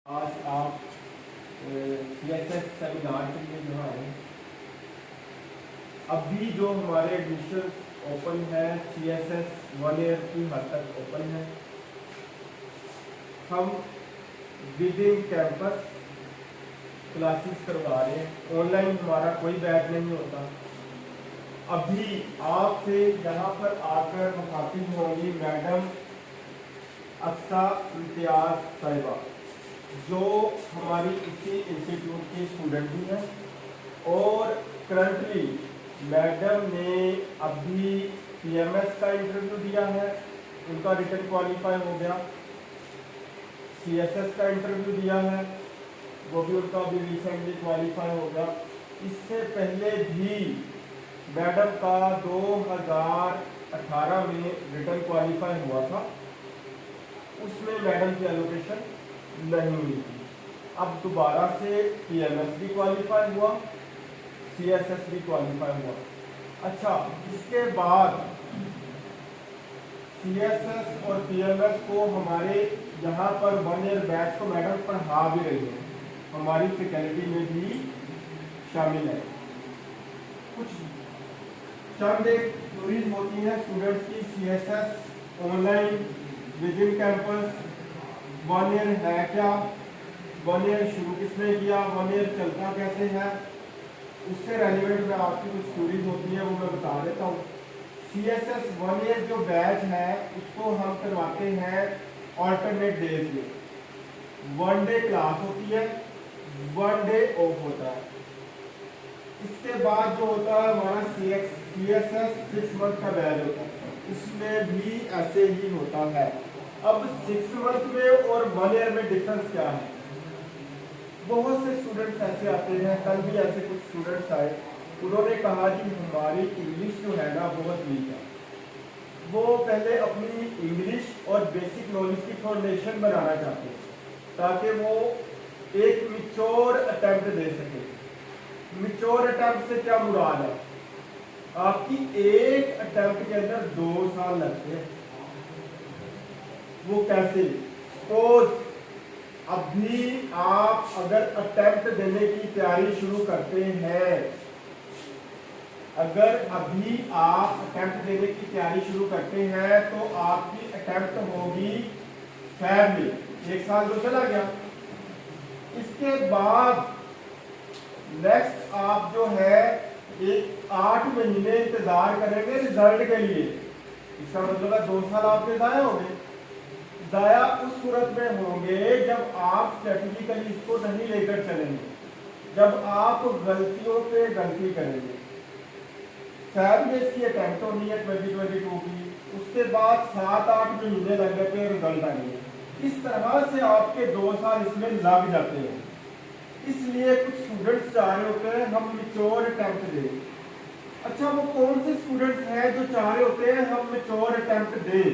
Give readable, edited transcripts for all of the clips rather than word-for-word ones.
आज आप CSS seminar के लिए यहाँ आए। अभी जो हमारे एडमिशन ओपन है CSS 1 ईयर की हद तक ओपन है। हम विद इन कैंपस क्लासेस करवा रहे हैं, ऑनलाइन हमारा कोई बैच नहीं होता। अभी आपसे यहाँ पर आकर मुखातिब होंगी मैडम अक्सा इम्तियाज साहिबा, जो हमारी इसी इंस्टीट्यूट की स्टूडेंट भी हैं और करंटली मैडम ने अभी PMS का इंटरव्यू दिया है, उनका रिटन क्वालिफाई हो गया। CSS का इंटरव्यू दिया है, वो भी उनका अभी रिसेंटली क्वालिफाई हो गया। इससे पहले भी मैडम का 2018 में रिटन क्वालिफाई हुआ था, उसमें मैडम की एलोकेशन नहीं हुई थी। अब दोबारा से PMS भी क्वालिफाई हुआ, CSS भी क्वालिफाई हुआ। अच्छा, इसके बाद CSS और PMS को हमारे यहाँ पर 1 ईयर बैच को मैडम पढ़ा भी रही है, हमारी फैकल्टी में भी शामिल है। कुछ चंद एक क्वेरीज होती हैं स्टूडेंट्स की, CSS online with in campus 1 year है क्या, 1 ईयर शुरू किसने किया, 1 ईयर चलता कैसे है, उससे रेलिवेंट में आपकी कुछ स्टोरीज होती है वो मैं बता देता हूँ। CSS 1 ईयर जो बैच है उसको हम करवाते हैं ऑल्टरनेट डेज में। 1 डे क्लास होती है, 1 डे ऑफ होता है। इसके बाद जो होता है हमारा CSS 6 मंथ का बैच होता है, उसमें भी ऐसे ही होता है। अब 6 मंथ में और 1 ईयर में डिफरेंस क्या है? बहुत से स्टूडेंट्स ऐसे आते हैं, कल भी ऐसे कुछ स्टूडेंट्स आए, उन्होंने कहा कि हमारी इंग्लिश जो है ना बहुत वीक है। वो पहले अपनी इंग्लिश और बेसिक नॉलेज की फाउंडेशन बनाना चाहते हैं ताकि वो एक मिच्योर अटेम्प्ट दे सके। मिच्योर अटेम्प्ट से क्या मुराद है? आपकी एक अटेम्प्ट के अंदर 2 साल लगते हैं। वो कैसे? सपोज अभी आप अगर अटेम्प्ट देने की तैयारी शुरू करते हैं, अगर अभी आप अटेम्प्ट देने की तैयारी शुरू करते हैं तो आपकी अटेम्प्ट होगी फेब में, 1 साल तो चला गया। इसके बाद नेक्स्ट आप जो है 8 महीने इंतजार करेंगे रिजल्ट के लिए। इसका मतलब है 2 साल आपके जाया हो गए। जाया उस सूरत में होंगे जब आप स्ट्रेटेजिकली इसको नहीं लेकर चलेंगे, जब आप गलतियों पे गलती करेंगे। फैब में इसकी अटेम्प्ट होनी है 2022 की, उसके बाद 7-8 महीने लग जाते हैं रिजल्ट आने में। इस तरह से आपके 2 साल इसमें लग जाते हैं। इसलिए कुछ स्टूडेंट्स चाह रहे होते हैं हम मैच्योर अटेम्प्ट दें। अच्छा, वो कौन से स्टूडेंट्स हैं जो चाह रहे होते हैं हम मैच्योर अटेम्प्ट दें?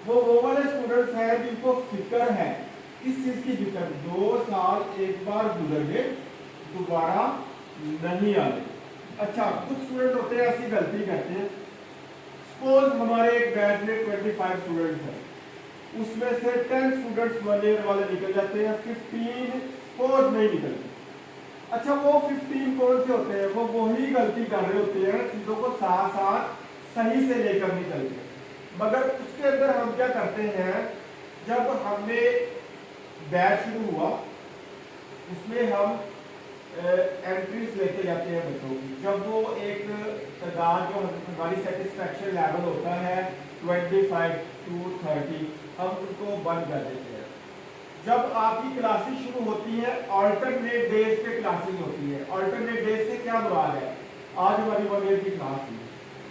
वो वाले स्टूडेंट्स हैं जिनको फिक्र है। किस चीज की फिक्र? 2 साल एक बार गुजर गए, दोबारा नहीं आए। अच्छा, कुछ स्टूडेंट होते हैं ऐसी गलती करते हैं। सपोज हमारे एक बैच में 25 स्टूडेंट्स हैं, उसमें से 10 स्टूडेंट्स 1 ईयर वाले निकल जाते हैं, 15 सपोज नहीं निकलते। अच्छा, वो 15 कौन से होते हैं? वो वही गलती कर रहे होते हैं, चीजों को साथ साथ सही से लेकर नहीं चलते। मगर उसके अंदर हम क्या करते हैं, जब हमने बैच शुरू हुआ उसमें हम एंट्रीज लेते जाते हैं बच्चों की। जब वो एक तादाद जो हमारी सेटिस्फैक्शन लेवल होता है 25 to 30, हम उनको बंद कर देते हैं। जब आपकी क्लासेस शुरू होती है ऑल्टरनेट डेज पे क्लासेस होती है। ऑल्टरनेट डेज से क्या मुराद है? आज हमारी 1 ईयर की क्लास थी,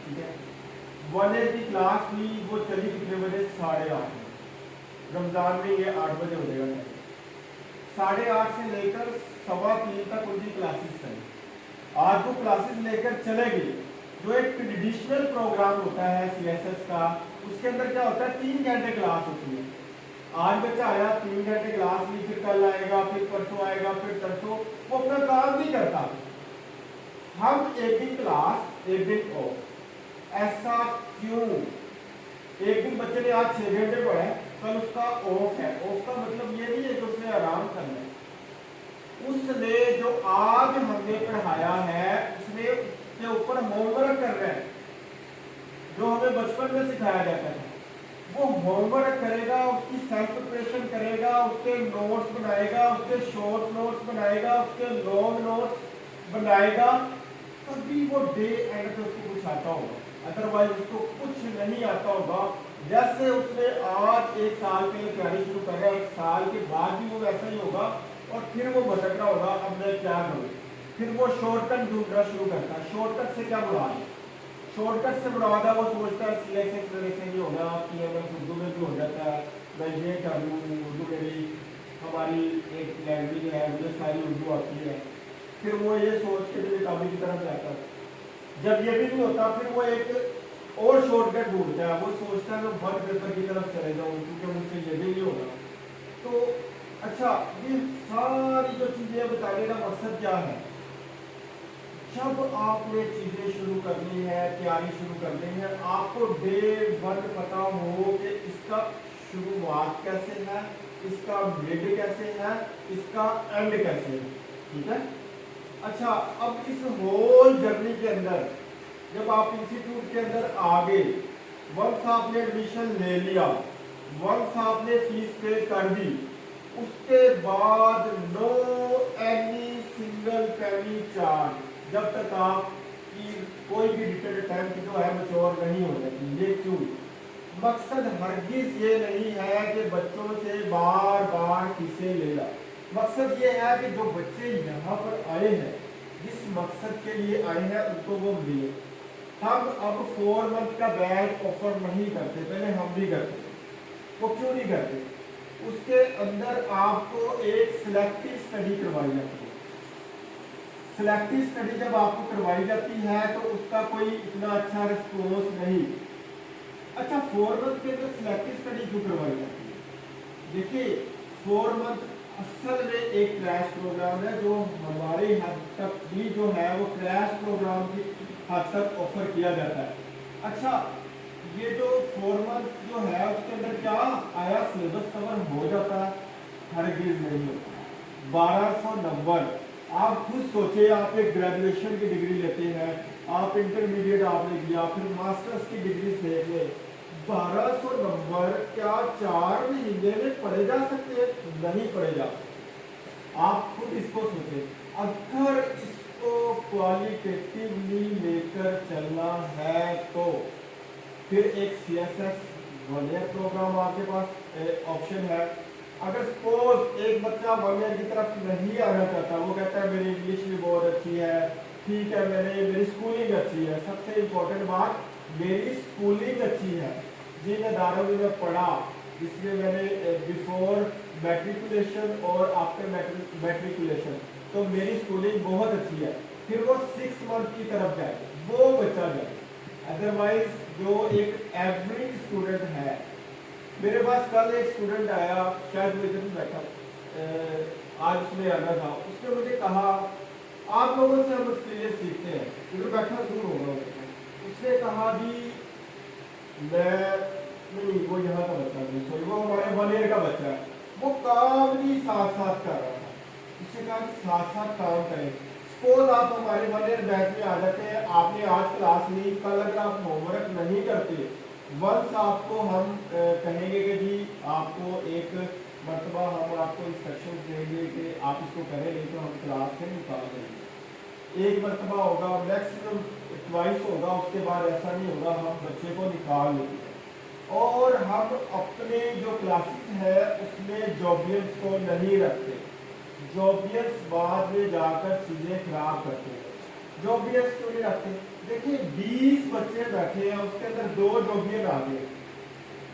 ठीक है, 1 ईयर की क्लास थी, वो चली कितने बजे? 8:30। रमजान में ये 8 बजे हो जाएगा। 8:30 से लेकर 3:15 तक उनकी क्लासेस चली। आज वो क्लासेस लेकर चलेगी। जो एक ट्रेडिशनल प्रोग्राम होता है CSS का, उसके अंदर क्या होता है? 3 घंटे क्लास होती है। आज बच्चा आया, 3 घंटे क्लास ली, फिर कल आएगा, फिर परसों आएगा, फिर तरसों, वो अपना काम नहीं करता। हम एक दिन क्लास एक दिन ऑफ। ऐसा क्यों? एक दिन बच्चे ने आज 6 घंटे पढ़ा है, कल उसका ऑफ है। ऑफ का मतलब ये नहीं है कि उसने आराम करना है, उसने जो आज हमने पढ़ाया है उसने उसके ऊपर होमवर्क करना है, जो हमें बचपन में सिखाया जाता है वो होमवर्क करेगा, उसकी सेल्फ प्रिपरेशन करेगा, उसके नोट्स बनाएगा, उसके शॉर्ट नोट्स बनाएगा, उसके लॉन्ग नोट्स बनाएगा, तभी वो डे एंड पे उसको कुछ आता होगा, अदरवाइज उसको कुछ नहीं आता होगा। जैसे उसने आज एक साल के लिए तैयारी शुरू कर रहा है, एक साल के बाद भी वो वैसा ही होगा और फिर वो भटक रहा होगा अब मैं क्या करूँ, फिर वो शॉर्टकट ढूंढना शुरू करता है। शॉर्टकट से क्या मुराद है? शॉर्टकट से मुराद है वो सोचता है CSS मेरे से नहीं होगा, PMS उर्दू में भी हो जाता है, मैं ये कर लूँ, उर्दू मेरी हमारी एक लैंग्वेज है, मुझे सारी उर्दू आती है, फिर वो ये सोच के भी काबी की तरफ जाता है। जब ये भी नहीं होता फिर वो एक और शॉर्टकट ढूंढता है, वो सोचता है मैं वर्क पेपर की तरफ चले जाऊँ क्योंकि मुझसे ये भी नहीं होगा। तो अच्छा, ये सारी जो चीज़ें बताने का मकसद क्या है? जब आपने चीज़ें शुरू करनी है, तैयारी शुरू करनी है, आपको डे वन पता हो कि इसका शुरुआत कैसे है, इसका मिड कैसे है, इसका एंड कैसे है। ठीक है। अच्छा, अब इस होल जर्नी के अंदर जब आप इंस्टीट्यूट के अंदर आ गए, वंस आपने एडमिशन ले लिया, वंस आपने फीस पे कर दी, उसके बाद no any single penny charge जब तक आपकी कोई भी रिटर्न अटेम्प्ट जो है मैच्योर नहीं हो जाती। ये क्यों? मकसद हरगिज ये नहीं है कि बच्चों से बार बार फीसें लेना। मकसद ये है कि जो बच्चे यहाँ पर आए हैं, जिस मकसद के लिए आए हैं उनको वो मिले। हम अब 4 मंथ का बैच ऑफर नहीं करते, पहले हम भी करते। वो क्यों नहीं करते? उसके अंदर आपको एक सिलेक्टिव स्टडी करवाई जाती है। सिलेक्टिव स्टडी जब आपको करवाई जाती है तो उसका कोई इतना अच्छा रिस्पॉन्स नहीं। अच्छा, 4 मंथ के अंदर सिलेक्टिव स्टडी क्यों करवाई जाती है? देखिए, 4 मंथ असल में एक क्रैश प्रोग्राम है जो हमारे हद तक भी जो है वो क्रैश प्रोग्राम की हद तक ऑफर किया जाता है। अच्छा, ये जो 4 मंथ जो है उसके अंदर क्या आया सिलेबस कवर हो जाता है? हरगिज नहीं होता। 1200 नंबर। आप खुद सोचे, आप एक ग्रेजुएशन की डिग्री लेते हैं, आप इंटरमीडिएट आपने किया, फिर मास्टर्स की डिग्री ले ले, 1200 नंबर क्या 4 महीने में पढ़े जा सकते हैं? नहीं पढ़े जा सकते। आप खुद इसको सोचे। अगर इसको क्वालिटेटिवली लेकर चलना है तो फिर एक CSS वन-ईयर प्रोग्राम आपके पास ऑप्शन है। अगर सपोज एक बच्चा 1 ईयर की तरफ नहीं आना चाहता, वो कहता है मेरी इंग्लिश भी बहुत अच्छी है, ठीक है, मेरी स्कूलिंग अच्छी है, सबसे इम्पोर्टेंट बात मेरी स्कूलिंग अच्छी है, जिन अदारों में मैं पढ़ा जिसमें मैंने बिफोर मैट्रिकुलेशन और आफ्टर मैट्रिकुलेशन, तो मेरी स्कूलिंग बहुत अच्छी है, फिर वो 6 मंथ की तरफ जाए, वो बच्चा जाए। अदरवाइज जो एक एवरेज स्टूडेंट है, मेरे पास कल एक स्टूडेंट आया, शायद वो इधर बैठा, आज उसने आना था, उसने मुझे कहा आप लोगों से हम एक्सपीरियंस सीखते हैं, इधर बैठा दूर होगा। उसने कहा भी नहीं, वो यहाँ का बच्चा नहीं, सॉरी, वो हमारे 1 ईयर का बच्चा है, वो काम भी साथ साथ कर रहा था। उसने कहा कि साथ साथ काम करें। सपोज आप हमारे 1 ईयर बैच में आ जाते हैं, आपने आज क्लास ली, कल अगर आप होमवर्क नहीं करते, वंस आपको हम कहेंगे कि जी आपको एक मरतबा हम आपको इंस्ट्रक्शन देंगे कि आप इसको करें, नहीं तो हम क्लास से निकाल देंगे। एक मरतबा होगा, मैक्सिमम ट्वाइस होगा, उसके बाद ऐसा नहीं होगा, हम बच्चे को निकाल देंगे। और हम अपने जो क्लासेस है उसमें जॉबियंस को नहीं रखते। जॉबियंस बाद में जाकर चीज़ें खराब करते हैं। जॉबियंस क्यों नहीं रखते? देखिए, 20 बच्चे बैठे हैं, उसके अंदर 2 जॉबियन आ गए,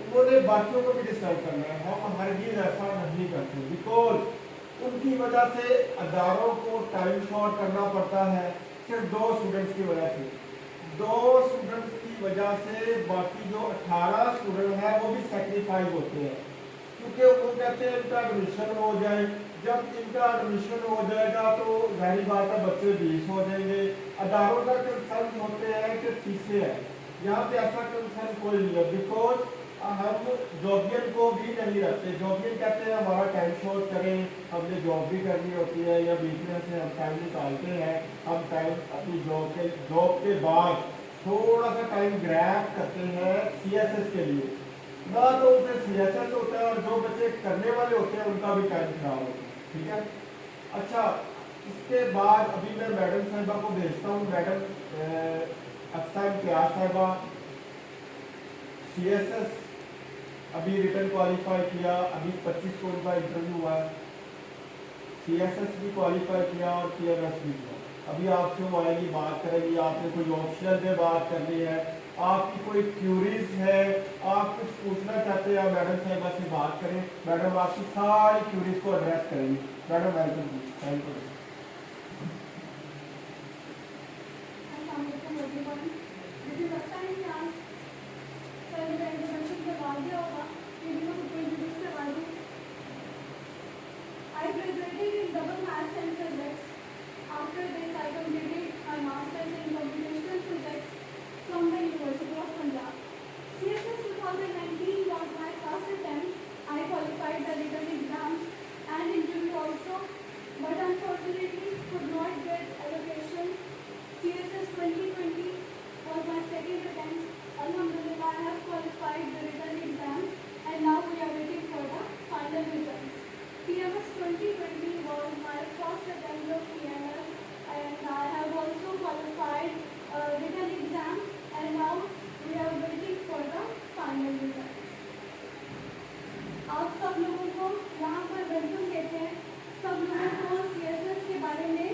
उन्होंने बाकियों को भी डिस्टर्ब करना है। हम हरगिज़ ऐसा नहीं करते, बिकॉज उनकी वजह से अदारों को टाइम शॉर्ट करना पड़ता है, सिर्फ 2 स्टूडेंट्स की वजह से। 2 स्टूडेंट्स की वजह से बाकी जो 18 स्टूडेंट हैं वो भी सेक्रीफाइस होते हैं, क्योंकि वो कहते हैं इनका एडमिशन हो जाए। जब इनका एडमिशन हो जाएगा तो जाहिर बात है बच्चे 20 हो जाएंगे। अदारों का कंसर्न होते हैं कि फीसें हैं, यहाँ पे ऐसा कंसर्न कोई नहीं है, बिकॉज हम जॉबियन को भी नहीं रखते। जॉबियन कहते हैं हमारा टाइम शॉर्ट करें, हमने जॉब भी करनी होती है या बिजनेस से हम टाइम निकालते हैं, हम टाइम अपनी जॉब के बाद थोड़ा सा टाइम ग्रैब करते हैं सीएसएस के लिए, ना तो उसे सीएसएस होता है और जो बच्चे करने वाले होते हैं उनका भी टाइम खराब होता है। ठीक है, अच्छा इसके बाद अभी मैं मैडम साहिबा को भेजता हूँ। मैडम अक्सा इम्तियाज साहिबा सीएसएस अभी रिटर्न क्वालिफाई किया, अभी 25 को उनका इंटरव्यू हुआ है, सीएसएस भी क्वालिफाई किया और टीएमएस भी किया। अभी आपसे वो आएगी, बात करेगी, आपने कोई ऑप्शनल में बात करनी है, आपकी कोई क्यूरीज है, आप कुछ पूछना चाहते हैं, आप मैडम साहिबा से बात करें, मैडम आपकी सारी क्यूरीज को एड्रेस करेंगी। मैडम वेलकम जी, thank you. I graduated in double maths and physics. After this, I completed my master's in computational physics from the University of Punjab. CSS 2019 was my first attempt. I qualified the written exams and interview also, but unfortunately could not get allocation. CSS 2020 was my second attempt. Alhamdulillah, I have qualified the written exam and now we are waiting for the final results. TMS 2020 was my first attempt of TMS and I have also qualified written exam and now we are waiting for the final results. आप सब लोगों को यहाँ पर welcome कहते हैं। सब लोगों को CSS के बारे में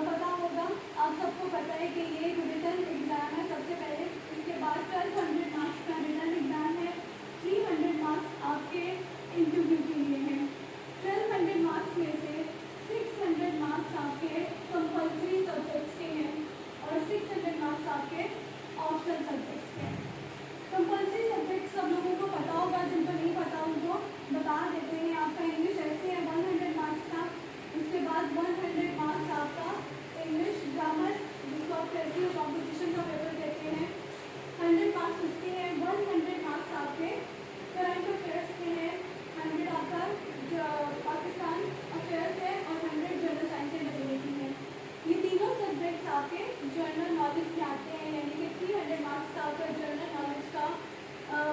पता होगा। आप सबको पता है कि ये रिटन एग्जाम है सबसे पहले, इसके बाद 1200 मार्क्स का रिटन एग्जाम है, 300 मार्क्स आपके इंटरव्यू के लिए हैं। 1200 मार्क्स में से 600 मार्क्स आपके कंपल्सरी सब्जेक्ट्स के हैं और 600 मार्क्स आपके ऑप्शनल सब्जेक्ट्स के हैं। कंपल्सरी सब्जेक्ट सब लोगों को पता होगा, जिनको नहीं पता उनको बता देते हैं। आपका इंग्लिश ऐसे है 100 मार्क्स का, उसके बाद 100 मार्क्स आपका इंग्लिश ग्रामर जिसको आप कहते हो कॉम्पिटिशन का पेपर कहते हैं, 100 मार्क्स उसके हैं। 100 मार्क्स आपके करंट अफेयर्स के हैं, 100 आपका पाकिस्तान अफेयर्स है और 100 जनरल साइंस एंड एबिलिटी है। ये तीनों सब्जेक्ट्स आपके जनरल नॉलेज के आते हैं, यानी कि 300 मार्क्स का आपका जनरल नॉलेज का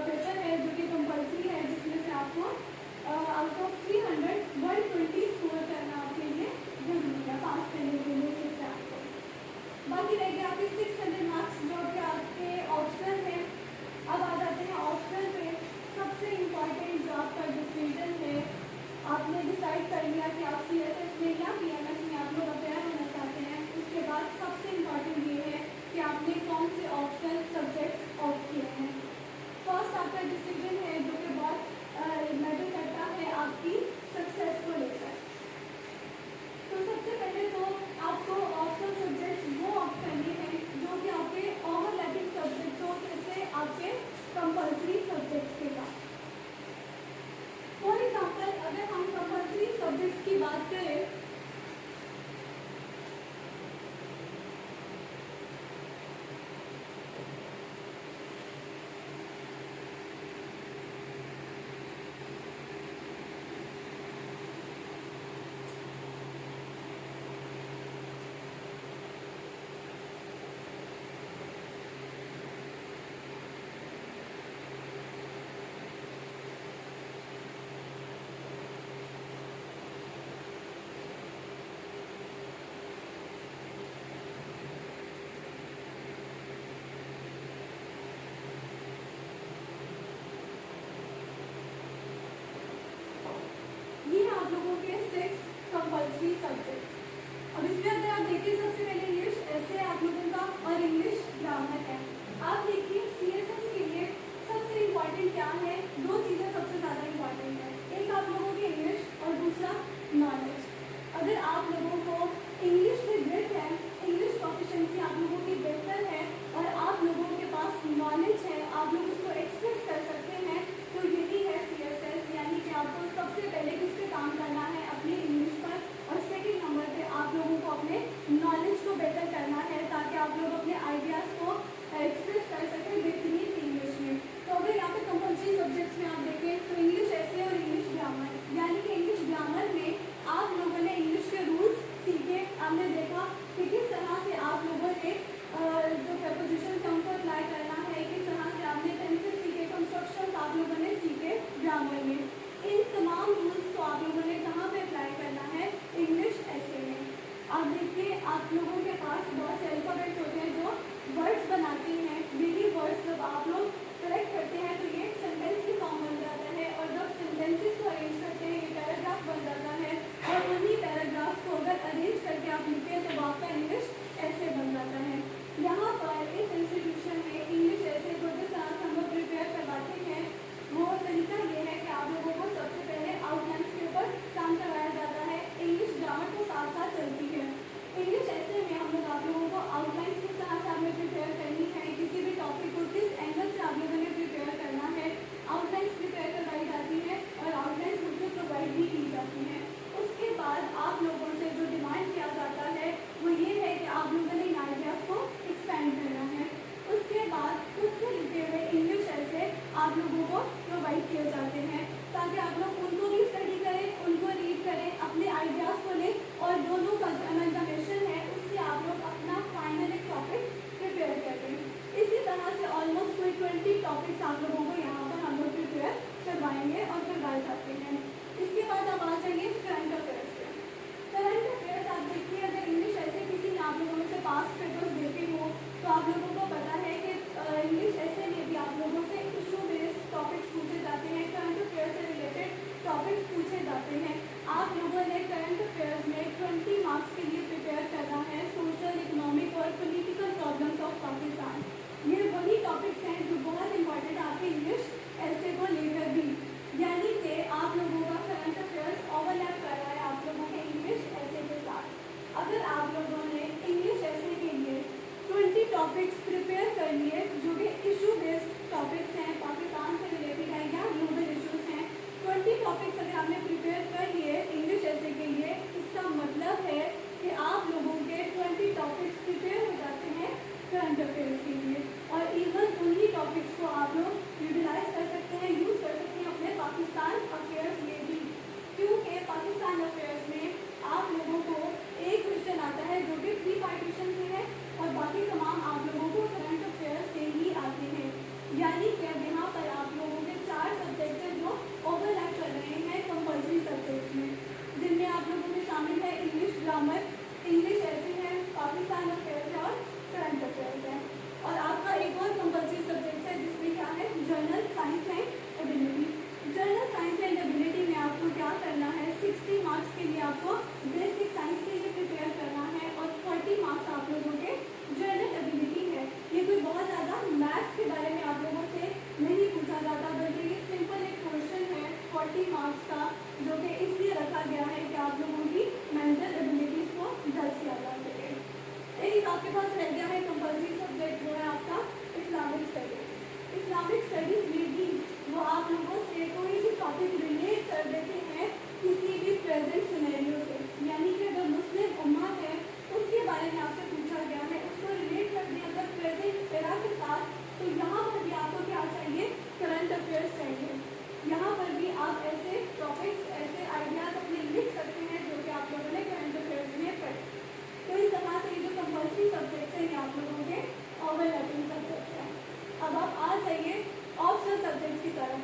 पेपर है जो कि कंपल्सरी है, जिसमें से आपको आउट ऑफ 300 120 स्कोर करना आपके लिए जरूरी है पास करने के लिए इस एग्जाम को। बाकी रह गया आपके 600 मार्क्स जो कि आपके ऑप्शनल है। अब आ जाते हैं ऑप्शनल पे। सबसे इम्पॉर्टेंट जो आपका डिसीजन है, आपने डिसाइड कर लिया कि आप CSS में या PMS में आप लोग अपेयर होना चाहते हैं। उसके बाद सबसे इम्पॉर्टेंट ये है कि आपने कौन से ऑप्शनल सब्जेक्ट्स ऑप्ट किए हैं। फर्स्ट आपका डिसीजन है जो कि बहुत मैटर करता है आपकी सक्सेस को लेकर। तो सबसे पहले तो आपको ऑप्शनल सब्जेक्ट्स वो ऑप्ट करने हैं जो कि आपके ओवरलैपिंग सब्जेक्ट्स हो, जैसे आपके कंपल्सरी सब्जेक्ट्स के साथ। फॉर एग्जाम्पल अगर हम कंपल्सरी सब्जेक्ट्स की बात करें, कंपल्सरी सब्जेक्ट। अब इसमें अगर आप देखिए सबसे पहले इंग्लिश ऐसे आप लोगों का और इंग्लिश ग्रामर है। आप देखिए CSS के लिए सबसे इम्पॉर्टेंट क्या है, दो चीज़ें सबसे ज़्यादा इम्पॉर्टेंट है, एक आप लोगों की इंग्लिश और दूसरा नॉलेज। अगर आप लोगों को इंग्लिश में ग्रिप है, इंग्लिश प्रोफिशिएंसी आप लोगों की बेहतर है और आप लोगों के पास नॉलेज है, आप लोग उसको एक्सप्रेस कर सकते हैं, तो यही है CSS। यानी कि आपको सबसे पहले किस पे काम करना है, अपनी इंग्लिश पर, और सेकंड नंबर पे आप लोगों को अपने नॉलेज को बेहतर करना है ताकि आप लोग अपने आइडियाज़ को एक्सप्रेस कर सकें बेहतरीन इंग्लिश में। तो अगर यहाँ पे आप लोगों के पास बहुत से अल्फ़ाबेट्स होते हैं जो वर्ड्स बनाते हैं। यही वर्ड्स जब आप लोग करेक्ट करते हैं तो ये सेंटेंस की फॉर्म बन जाता है, और जब सेंटेंसेस को अरेंज करते हैं ये पैराग्राफ बन जाता है, और उन्हीं पैराग्राफ्स को अगर अरेंज करके आप लिखते हैं तो आपका इंग्लिश ऐसे बन जाता है। यहाँ पर इस इंस्टीट्यूशन में इंग्लिश ऐसे को जिस तरह से हम लोग प्रिपेयर करवाते हैं वो तरीका ये है कि आप लोगों को सबसे पहले आउटलाइंस के ऊपर काम करवाया जाता है। इंग्लिश ग्रामर तो साथ साथ चलती है। इंग्लिश ऐसे में हम लोग आप लोगों को आउटलाइंस किस तरह से आपने प्रिपेयर करनी है, किसी भी टॉपिक को किस एंगल से आप लोगों ने प्रिपेयर करना है, आउटलाइंस प्रिपेयर करवाई जाती है और आउटलाइंस मुझे प्रोवाइड भी की जाती है। उसके बाद आप लोगों से जो डिमांड किया जाता है वो ये है कि आप लोगों ने इन आइडियाज़ को एक्सपेंड करना है। उसके बाद खुद से लिखे हुए इंग्लिश ऐसे आप लोगों को प्रोवाइड किए जाते हैं ताकि आप लोग उनको भी स्टडी करें, उनको रीड करें, अपने आइडियाज़ को लें, और दोनों का जो अमेंडमेशन है उससे आप लोग अपना फाइनल एक टॉपिक प्रिपेयर करें। इसी तरह से ऑलमोस्ट कोई 20 टॉपिक्स आप लोगों को यहाँ पर हम लोग प्रिपेयर करवाएंगे और करवाए जाते हैं। इसके बाद आप आ जाइए करंट अफेयर्स पे। करंट अफेयर्स आप देखिए, अगर इंग्लिश ऐसे किसी ने आप लोगों से पास्ट पेपर्स देखे हो तो आप लोगों को पता है कि इंग्लिश ऐसे में भी आप लोगों से इशू बेस्ड टॉपिक्स पूछे जाते हैं, करंट अफेयर से रिलेटेड टॉपिक्स पूछे जाते हैं। आप लोगों ने करंट अफेयर्स में 20 मार्क्स के लिए प्रिपेयर करना है सोशल, इकोनॉमिक और पॉलिटिकल प्रॉब्लम्स ऑफ पाकिस्तान। ये वही टॉपिक्स हैं जो बहुत इंपॉर्टेंट आपके इंग्लिश ऐसे को लेकर भी, यानी कि आप लोगों का करंट अफेयर्स ओवरलैप कर रहा है आप लोगों के इंग्लिश ऐसे के साथ। अगर आप लोगों ने इंग्लिश ऐसे के लिए 20 टॉपिक्स प्रिपेयर कर लिए जो कि इशू बेस्ड टॉपिक्स हैं, पाकिस्तान से रिलेटेड है या ग्लोबल इशूज़ हैं, 20 टॉपिक्स अगर आपने प्रिपेयर कर लिए इंग्लिश ऐसे के लिए, इसका मतलब है कि आप लोगों के 20 टॉपिक्स प्रिपेयर हो जाते हैं करंट अफेयर्स के लिए, और इवन उन्हीं टॉपिक्स को आप लोग यूटिलाइज कर सकते हैं, यूज़ कर सकते हैं अपने पाकिस्तान अफेयर्स में भी, क्योंकि पाकिस्तान अफेयर्स में आप लोगों को एक क्वेश्चन आता है जो कि प्री पार्टीशन से है और बाकी तमाम आप लोगों को करंट अफेयर्स से ही आते हैं। यानी कि अब यहाँ पर आप लोगों के 4 सब्जेक्ट्स हैं जो ओवरलैप कर रहे हैं कंपल्सरी सब्जेक्ट्स में, जिनमें आप लोगों में शामिल है इंग्लिश ग्रामर, इंग्लिश ऐसे है, पाकिस्तान अफेयर्स है और करंट अफेयर्स है। और आपका एक और कंपल्सरी सब्जेक्ट है जिसमें क्या है, general science and ability. General science and ability में आपको क्या करना है, 60 मार्क्स के लिए आपको बेसिक साइंस के लिए प्रिपेयर करना है और 40 मार्क्स आप लोगों के जनरल एबिलिटी है। ये कोई बहुत ज़्यादा मैथ्स के बारे में आप लोगों से नहीं पूछा जाता, बल्कि ये सिंपल एक क्वेश्चन है 40 मार्क्स का, जो कि इसलिए रखा गया है कि आप लोगों की मेंटल एबिलिटीज़ को जज किया जा सके। एक आपके पास रह गया है कंपल्सरी सब्जेक्ट, वो है आपका इस्लामिक स्टडीज़। इस्लामिक स्टडीज़ में भी वो आप लोगों से कोई भी टॉपिक रिलेट कर देते हैं किसी भी प्रेजेंट सिनेरियो से, यानी कि अगर मुस्लिम उम्मा है उसके बारे में आपसे पूछा गया है, उसको रिलेट कर दिया अगर प्रेजेंट एरा के साथ, तो यहाँ पर भी आपको क्या चाहिए, करंट अफेयर्स चाहिए। यहाँ पर भी आप ऐसे टॉपिक्स, ऐसे आइडियाज़ अपने लिख सकते हैं जो कि आप लोगों ने करंट अफेयर्स में पढ़े। तो इस तरह से ये जो कंपल्सरी सब्जेक्ट्स हैं ये आप लोगों के ओवरलैपिंग सब्जेक्ट्स हैं। अब आप आ जाइए ऑप्शनल सब्जेक्ट्स की तरफ,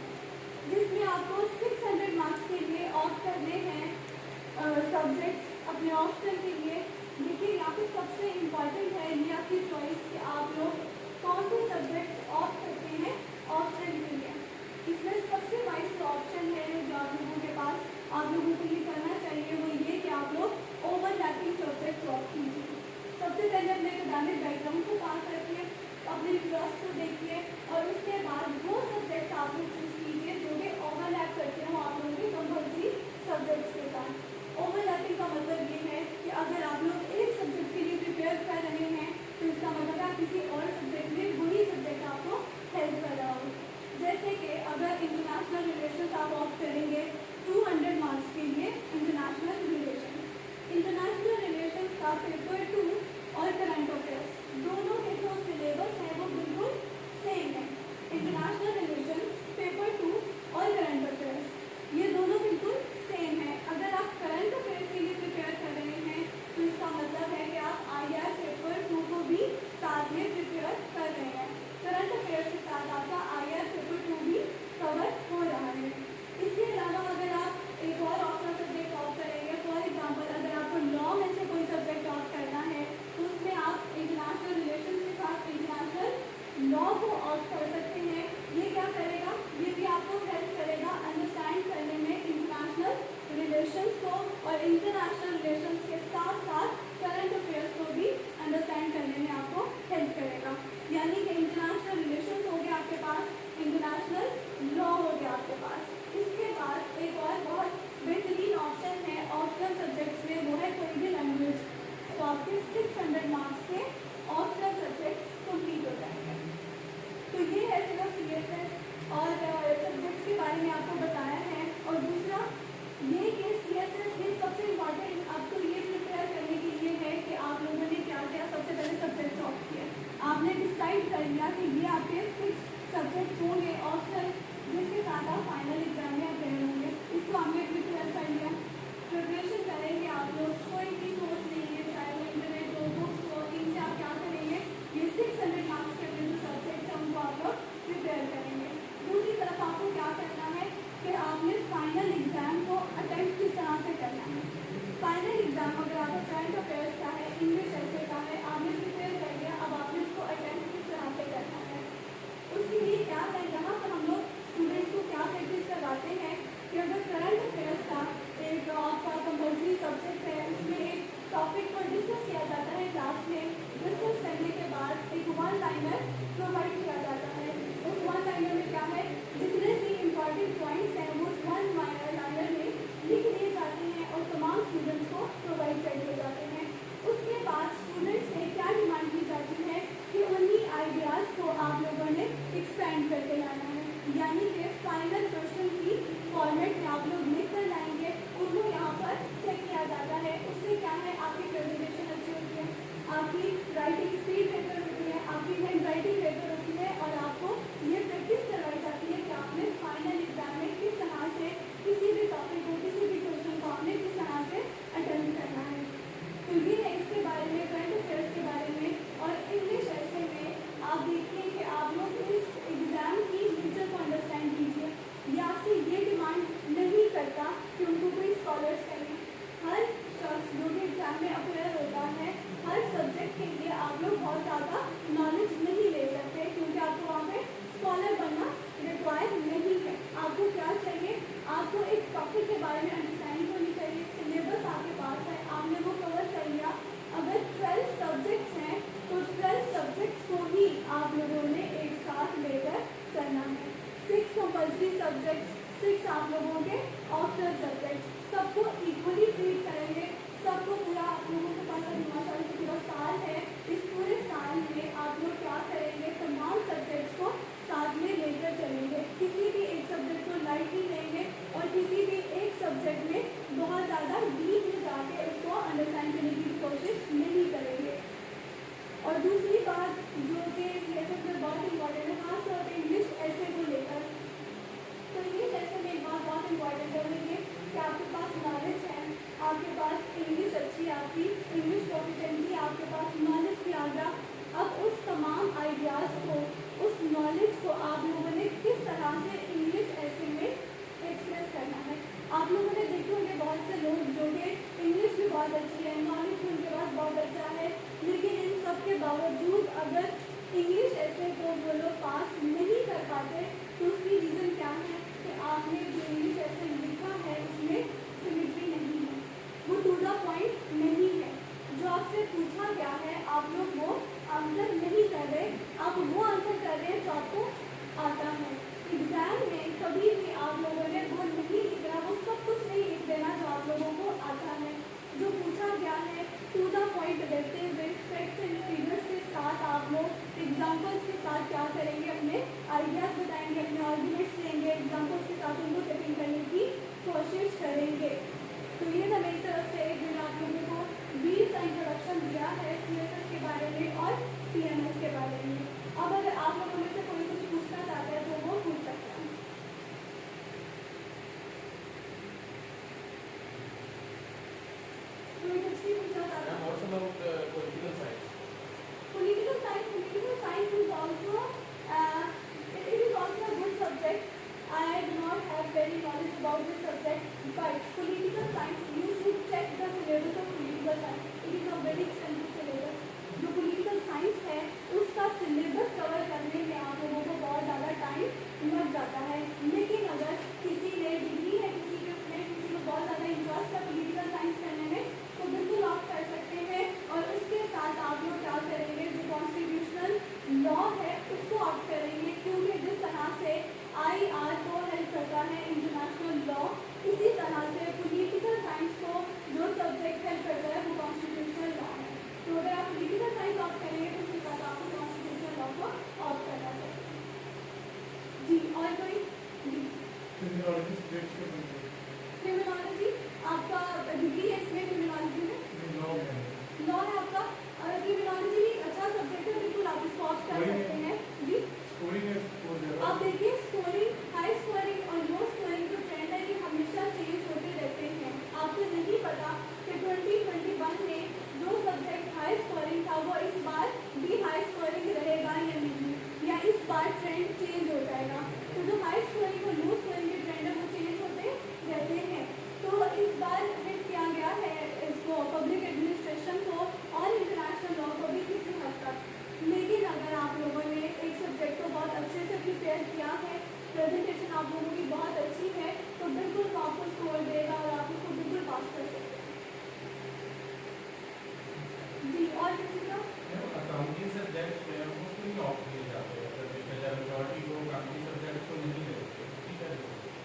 जिसमें आपको 600 मार्क्स के लिए ऑप्ट करने हैं सब्जेक्ट्स अपने ऑप्शनल के लिए। देखिए यहाँ पे सबसे इम्पॉर्टेंट है ये आपकी चॉइस कि आप लोग कौन से सब्जेक्ट्स ऑप्ट करते हैं ऑप्शनल के लिए। इसमें सबसे वाइज ऑप्शन है जो आप लोगों के पास आप लोगों को ये करना चाहिए वो ये कि आप लोग ओवरलैपिंग सब्जेक्ट्स ऑप्ट कीजिए। सबसे पहले अपने एकेडमिक बैकग्राउंड को पास रखिए, अपने इंटरेस्ट को देखिए और उसके बाद वो सब्जेक्ट आप लोग चूज़ कीजिए जो कि ओवरलैप करते हो आप लोगों के कंपल्सरी सब्जेक्ट्स के साथ। ओवरलैपिंग का मतलब ये है कि अगर आप लोग एक सब्जेक्ट के लिए प्रिपेयर कर रहे हैं तो इसका मतलब है किसी और सब्जेक्ट में वही सब्जेक्ट आपको हेल्प कर रहा हो। जैसे कि अगर इंटरनेशनल रिलेशंस आप ऑप्ट करेंगे 200 मार्क्स के लिए, इंटरनेशनल दूसरी बात जो कि सीएसएस में बहुत इंपॉर्टेंट है, खासतौर पर इंग्लिश ऐसे को लेकर, तो इंग्लिश ऐसे में एक बात बहुत इंपॉर्टेंट है ये कि आपके पास नॉलेज है, आपके पास इंग्लिश अच्छी, आपकी इंग्लिश प्रोफिशिएंसी, आपके पास नॉलेज भी आ गया। अब उस तमाम आइडियाज़ को, उस नॉलेज को आप लोगों ने किस तरह से इंग्लिश ऐसे में एक्सप्रेस करना है। आप लोगों ने देखे होंगे बहुत से लोग जो कि इंग्लिश भी बहुत अच्छी है, नॉलेज भी उनके पास बहुत अच्छा है, लेकिन इन सब के बावजूद अगर इंग्लिश ऐसे को वो लोग पास नहीं कर पाते तो उसकी रीज़न क्या है कि आपने जो इंग्लिश ऐसे लिखा है उसमें सिमेट्री नहीं है, वो टू द पॉइंट नहीं है। जो आपसे पूछा गया है आप लोग वो आंसर नहीं कर रहे, आप वो आंसर कर रहे हैं जो आपको आता है। एग्जाम में कभी भी आप लोगों ने वो नहीं लिखना, वो सब कुछ नहीं लिख देना जो आप लोगों को आता है। जो पूछा गया है टू द पॉइंट रहते हुए फैक्ट्स एंड फिगर्स के साथ आप लोग एग्जाम्पल्स के साथ क्या करेंगे, अपने आइडियाज़ बताएंगे, अपने आर्गुमेंट्स लेंगे, एग्जाम्पल्स के साथ उनको सेटिंग करने की कोशिश करेंगे। तो ये था मेरी तरफ से एक दिन आप लोगों को ब्रीफ सा इंट्रोडक्शन दिया है सीएसएस के बारे में और पीएमएस के बारे में। अब अगर आप लोगों में से कोई कुछ पूछना चाहता है तो वो पूछ सकता है। कोई कुछ भी पूछना चाहता है? Political science. Political science is also it is also a good subject. I do not have very knowledge about this subject, but political science you should check the syllabus of political science. It is a very extensive syllabus. जो political science है उसका syllabus cover करने में आप लोगों को बहुत ज़्यादा टाइम लग जाता है, लेकिन अगर किसी ने डिग्री है, किसी को बहुत ज़्यादा इंटरेस्ट है political science करने में तो बिल्कुल आप कर सकते हैं। और उसके साथ आप लोग क्या करेंगे, जो कॉन्स्टिट्यूशनल लॉ है उसको आप करेंगे, क्योंकि जिस तरह से IR को हेल्प करता है इंटरनेशनल लॉ, इसी तरह से पॉलिटिकल साइंस को जो सब्जेक्ट हेल्प करता है वो कॉन्स्टिट्यूशनल लॉ है। तो अगर आप पॉलिटिकल साइंस ऑप्ट करेंगे तो उसके साथ आपको कॉन्स्टिट्यूशनल लॉ को ऑप्ट करना चाहिए। जी और कोई? जी क्रिमिनोलॉजी आपका डिग्री है इसमें, क्रिमिनोलॉजी में लॉ है आपका। क्रिमिनोलॉजी भी अच्छा सब्जेक्ट है, बिल्कुल आप इसको ऑप्ट कर सकते हैं। जी आप देखिए स्कोरिंग, हाई स्कोरिंग और लो स्कोरिंग जो ट्रेंड है ये हमेशा चेंज होते रहते हैं। आपको नहीं पता कि 2021 में जो सब्जेक्ट हाई स्कोरिंग था वो इस बार भी हाई स्कोरिंग रहेगा या नहीं, या इस बार ट्रेंड चेंज हो जाएगा। तो जो हाई स्कोरिंग और लो स्कोरिंग के ट्रेंड है वो चेंज होते रहते हैं। तो इस बार हिट किया गया है इसको, पब्लिक एडमिनिस्ट्रेशन को और इंटरनेशनल लॉ को भी किसी हद तक। लेकिन अगर आप लोगों ने एक सब्जेक्ट को बहुत अच्छे से प्रिपेयर किया है, प्रेजेंटेशन आप लोगों की बहुत अच्छी है, तो बिल्कुल वो आपको स्कोर देगा और आप उसको बिल्कुल पास कर सकते हैं। जी और किसी का? अकाउंटिंग सब्जेक्ट्स में हमको क्यों ऑप्ट किए जाते हैं? मेजॉरिटी लोग अकाउंटिंग सब्जेक्ट्स को नहीं लेते, ठीक है?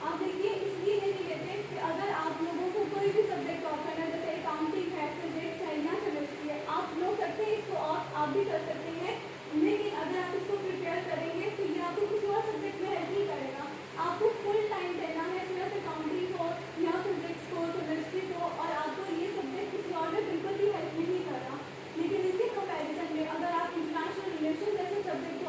आप देखिए इसलिए नहीं लेते कि अगर आप लोगों को कोई भी सब्जेक्ट ऑप्ट करना है, जैसे अकाउंटिंग है, फिजिक्स है या केमिस्ट्री है, आप लोग करते हैं इसको ऑप्ट, आप भी कर सकते हैं, लेकिन अगर आप इसको प्रिपेयर करेंगे तो ये आपको किसी और सब्जेक्ट में हेल्प नहीं करेगा। आपको फुल टाइम देना है सिर्फ अकाउंटिंग को या फिजिक्स को, केमिस्ट्री को, और आपको ये सब्जेक्ट किसी और में बिल्कुल भी हेल्प नहीं कर रहा। लेकिन इसके कंपैरिजन में अगर आप इंटरनेशनल रिलेशन जैसे सब्जेक्ट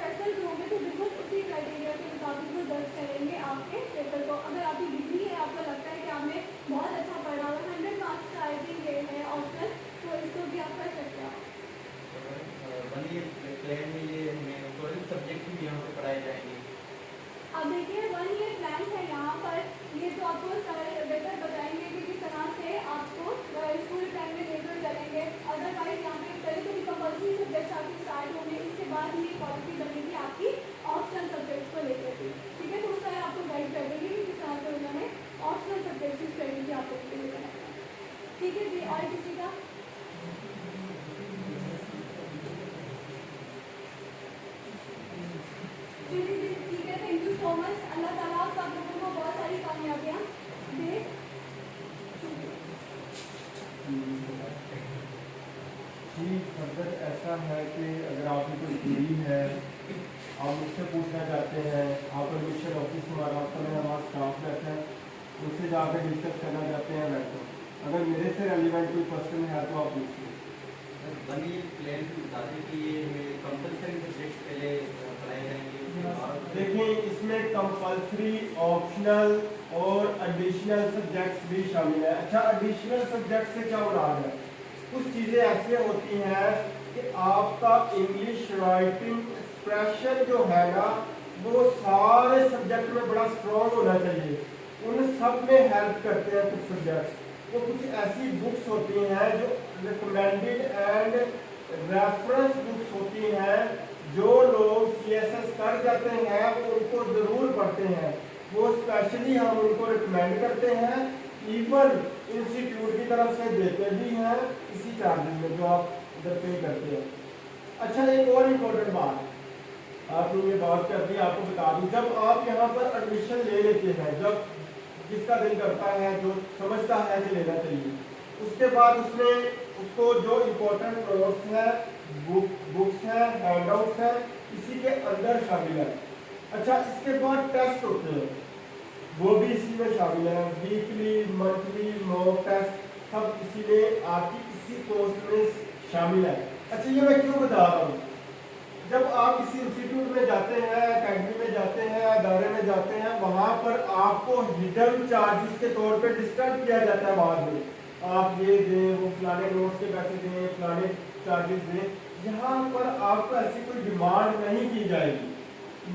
फ्रेशर्स होंगे तो बिल्कुल उसी क्राइटेरिया के मुताबिक वो दर्ज करेंगे आपके पेपर को। अगर आपकी डिग्री है, आपको लगता है कि आपने बहुत अच्छा पढ़ा हुआ, 100 मार्क्स का आई थिंक ये है ऑप्शन, तो इसको भी आप कर सकते हो। वन ईयर प्लान में ये कौन सब्जेक्ट भी यहाँ पे पढ़ाए जाएंगे? अब देखिए 1 ईयर प्लान है यहाँ पर, ये तो आपको सर बेहतर बताएंगे कि किस तरह से आपको स्कूल टाइम में लेकर चलेंगे। अदरवाइज यहाँ पे पहले तो कंपल्सरी सब्जेक्ट्स आपके स्टार्ट होंगे, इसके बाद ही पॉलिसी बनेगी आपकी ऑप्शनल सब्जेक्ट्स को लेकर के, ठीक है। तो सर आपको गाइड कर देंगे कि किस तरह से उन्होंने ऑप्शनल सब्जेक्ट्स की स्ट्रेटेजी आपको लेकर, ठीक है जी। और किसी का चलिए ठीक है, थैंक यू सो मच। अल्लाह ताला आप सब लोगों को बहुत सारी कामयाबियाँ दे। जी फर्दर ऐसा है कि अगर आपकी कोई क्वेरी है, आप मुझसे पूछना चाहते हैं, आप एडमिशन ऑफिस हमारा हमारा स्टाफ रहता है, उससे जाकर डिस्कस करना चाहते हैं बैठो। अगर मेरे से रेलिवेंट कोई क्वेश्चन है तो आप पूछिए। वन ईयर प्लान भी बता दें कि ये कंपल्सरी सब्जेक्ट पहले पढ़ाए जाएंगे। देखिए इसमें कंपल्सरी, ऑप्शनल और एडिशनल सब्जेक्ट्स भी शामिल है। अच्छा, एडिशनल सब्जेक्ट से क्या मुराद है? कुछ चीज़ें ऐसी होती हैं कि आपका इंग्लिश राइटिंग एक्सप्रेशन जो है ना, वो सारे सब्जेक्ट में बड़ा स्ट्रॉन्ग होना चाहिए। उन सब में हेल्प करते हैं कुछ सब्जेक्ट्स। वो कुछ ऐसी बुक्स होती हैं जो रिकमेंडेड एंड रेफरेंस बुक्स होती हैं, जो लोग CSS कर जाते हैं वो उनको ज़रूर पढ़ते हैं। वो स्पेशली हम उनको रिकमेंड करते हैं, इवन इंस्टीट्यूट की तरफ से देते भी हैं इसी चार्जेस में जो आप इधर पे करते हैं। अच्छा, एक और इम्पोर्टेंट बात आपने ये बात कर दी, आपको बता दूं, जब आप यहाँ पर एडमिशन ले लेते हैं, जब जिसका दिल करता है, जो समझता है कि लेना चाहिए, उसके बाद उसमें उसको जो इम्पोर्टेंट नोट्स है, बुक्स है, हैंडआउट्स है, इसी के अंदर शामिल है। अच्छा, इसके बाद टेस्ट होते हैं, वो भी इसी में शामिल है। वीकली, मंथली, मॉक टेस्ट सब इसी में आपकी इसी कोर्स में शामिल है। अच्छा, ये मैं क्यों बता रहा हूँ? जब आप किसी इंस्टीट्यूट में जाते हैं, अकेडमी में जाते हैं, अदारे में जाते हैं, वहाँ पर आपको हिडन चार्जेस के तौर पे डिस्टर्ब किया जाता है। बाद में आप ये दें, वो फलाने नोट्स के पैसे दें, फलाने चार्जेस दें। यहाँ पर आपको ऐसी कोई डिमांड नहीं की जाएगी।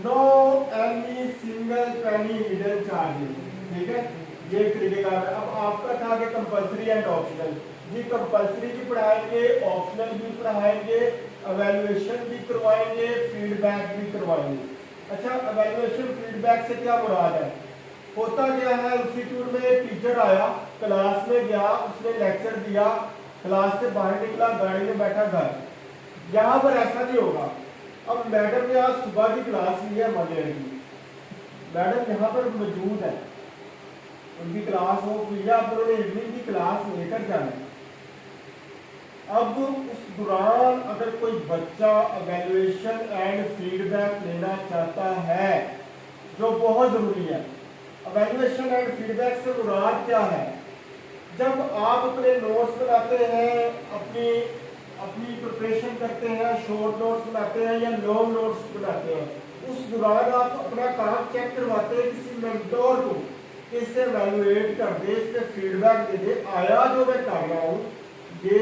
No any single penny hidden charges, ठीक है। ये एक तरीके का। अब आपका था कि कंपल्सरी एंड ऑप्शनल, जी कंपल्सरी भी पढ़ाएंगे, ऑप्शनल भी पढ़ाएंगे, एवेल्युएशन भी करवाएंगे, फीडबैक भी करवाएंगे। अच्छा, एवेल्युएशन फीडबैक से क्या मुराद है? होता क्या है, इंस्टीट्यूट में टीचर आया, क्लास में गया, उसने लेक्चर दिया, क्लास से बाहर निकला, गाड़ी में बैठा घर। यहाँ पर ऐसा नहीं होगा। अब मैडम ने आज सुबह की क्लास ली है मॉडल की, मैडम यहाँ पर मौजूद है, उनकी क्लास हो या उन्होंने इवनिंग की क्लास लेकर जाना है। अब उस दौरान अगर कोई बच्चा एवेल्युएशन एंड फीडबैक लेना चाहता है, जो बहुत ज़रूरी है। एवेल्युएशन एंड फीडबैक से मुराद क्या है? जब आप अपने नोट्स बनाते हैं, अपनी प्रिपरेशन करते हैं, शॉर्ट नोट्स बनाते हैं या लॉन्ग नोट्स बनाते हैं, उस दौरान आप अपना काम चेक करवाते हैं किसी मेंटोर को, इसे एवेल्युएट कर दे, इस पर फीडबैक दे दे, आया जो मैं कर रहा हूँ ये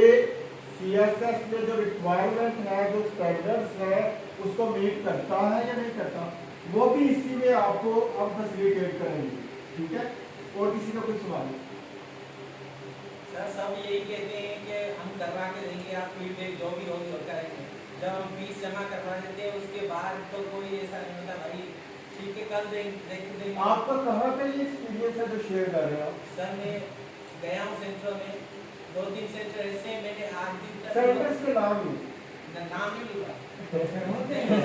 CSS में जो रिक्वायरमेंट है, जो स्टैंडर्ड्स है, उसको मीट करता है या नहीं करता, वो भी इसी में आपको अब फैसिलिटेट करेंगे, ठीक है। और किसी का कोई सवाल? सर सब यही कहते हैं कि हम करवा के देंगे, आप फीडबैक जो भी होगी वो करेंगे। जब हम फीस जमा करवा देते हैं उसके बाद तो कोई ऐसा नहीं होता, भाई ठीक है कल देंगे। आपका कहाँ पे ये एक्सपीरियंस है जो शेयर कर रहे हो? सर मैं गया हूँ सेंटर में, 2-3 सेंटर ऐसे मैंने आज दिन तक सेंटर्स के नाम ही नाम नहीं लूँगा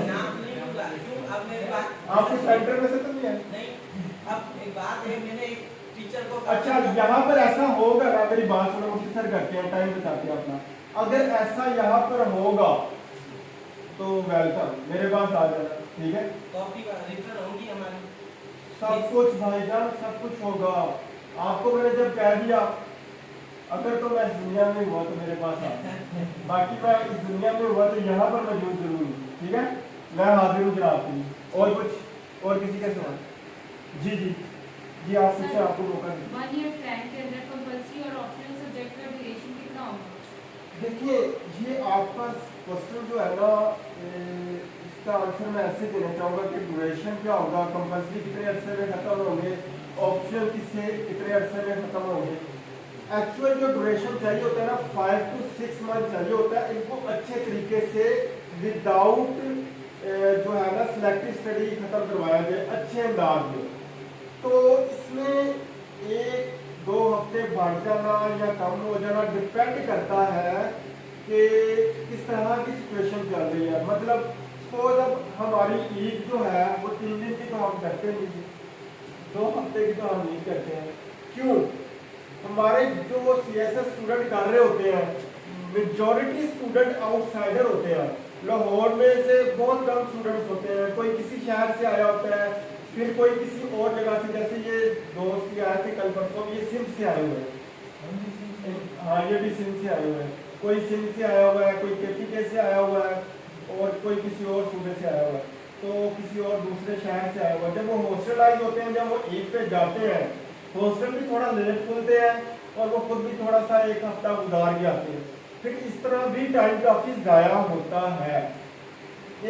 नाम नहीं लूँगा। क्यों? अब मेरी बात आपके सेंटर में से तो नहीं है? नहीं, अब एक बात है, मैंने एक टीचर को अच्छा, यहाँ पर ऐसा होगा ना, मेरी बात सुनो, मुझे सर करते हैं, टाइम बताते हैं अपना। अगर ऐसा यहाँ पर होगा तो वेलकम, मेरे पास आ जाना, ठीक है। कॉपी रिटर्न होगी हमारी, सब कुछ भाईजान, सब कुछ होगा। आपको मैंने जब कह दिया, अगर तो मैं इस दुनिया में हुआ तो मेरे पास आ, बाकी मैं इस दुनिया में हुआ तो यहाँ पर मौजूद जरूर हूँ, ठीक है। मैं हाजिर हूँ जनाब के लिए। और कुछ और किसी का सवाल? जी जी जी, आप पूछे, आपको मौका दें। 1 ईयर प्लान के अंदर कंपल्सरी और ऑप्शनल सब्जेक्ट का ड्यूरेशन कितना होगा? देखिए, ये आपका क्वेश्चन जो है ना, इसका आंसर मैं ऐसे देना चाहूँगा कि ड्यूरेशन क्या होगा, कंपल्सरी कितने अरसे में ख़त्म होंगे, ऑप्शनल कितने अरसे में ख़त्म होंगे। एक्चुअल जो ड्यूरेशन चाहिए होता है ना, 5 to 6 मंथ चाहिए होता है इनको अच्छे तरीके से विदाउट जो है ना सिलेक्टिव स्टडी ख़त्म करवाया जाए अच्छे अंदाज में। तो इसमें 1-2 हफ्ते बढ़ जाना या कम हो जाना डिपेंड करता है कि किस तरह की सिचुएशन चल रही है। मतलब सपोज अब हमारी ईद जो है वो 3 दिन की तो हम करते नहीं, 2 हफ्ते की तो हम नहीं करते हैं। क्यों? हमारे जो CSS स्टूडेंट कर रहे होते हैं, मेजॉरिटी स्टूडेंट आउटसाइडर होते हैं। लाहौर में से बहुत कम स्टूडेंट्स होते हैं, कोई किसी शहर से आया होता है, फिर कोई किसी और जगह से, जैसे ये दोस्त भी आए थे कल परसों, ये सिंध से आए हुए हैं। हाँ, ये भी सिंध से आए हुए हैं, कोई सिंध से आया हुआ है, कोई KPK से आया हुआ है, और कोई किसी और सूबे से आया हुआ है, तो किसी और दूसरे शहर से आया हुआ है। जब वो हॉस्टलाइज होते हैं, जब वो ईद पे जाते हैं, हॉस्टल भी थोड़ा लेट खुलते हैं और वो खुद भी थोड़ा सा 1 हफ्ता गुजार के आते हैं। फिर इस तरह भी टाइम काफी ज़ाया होता है।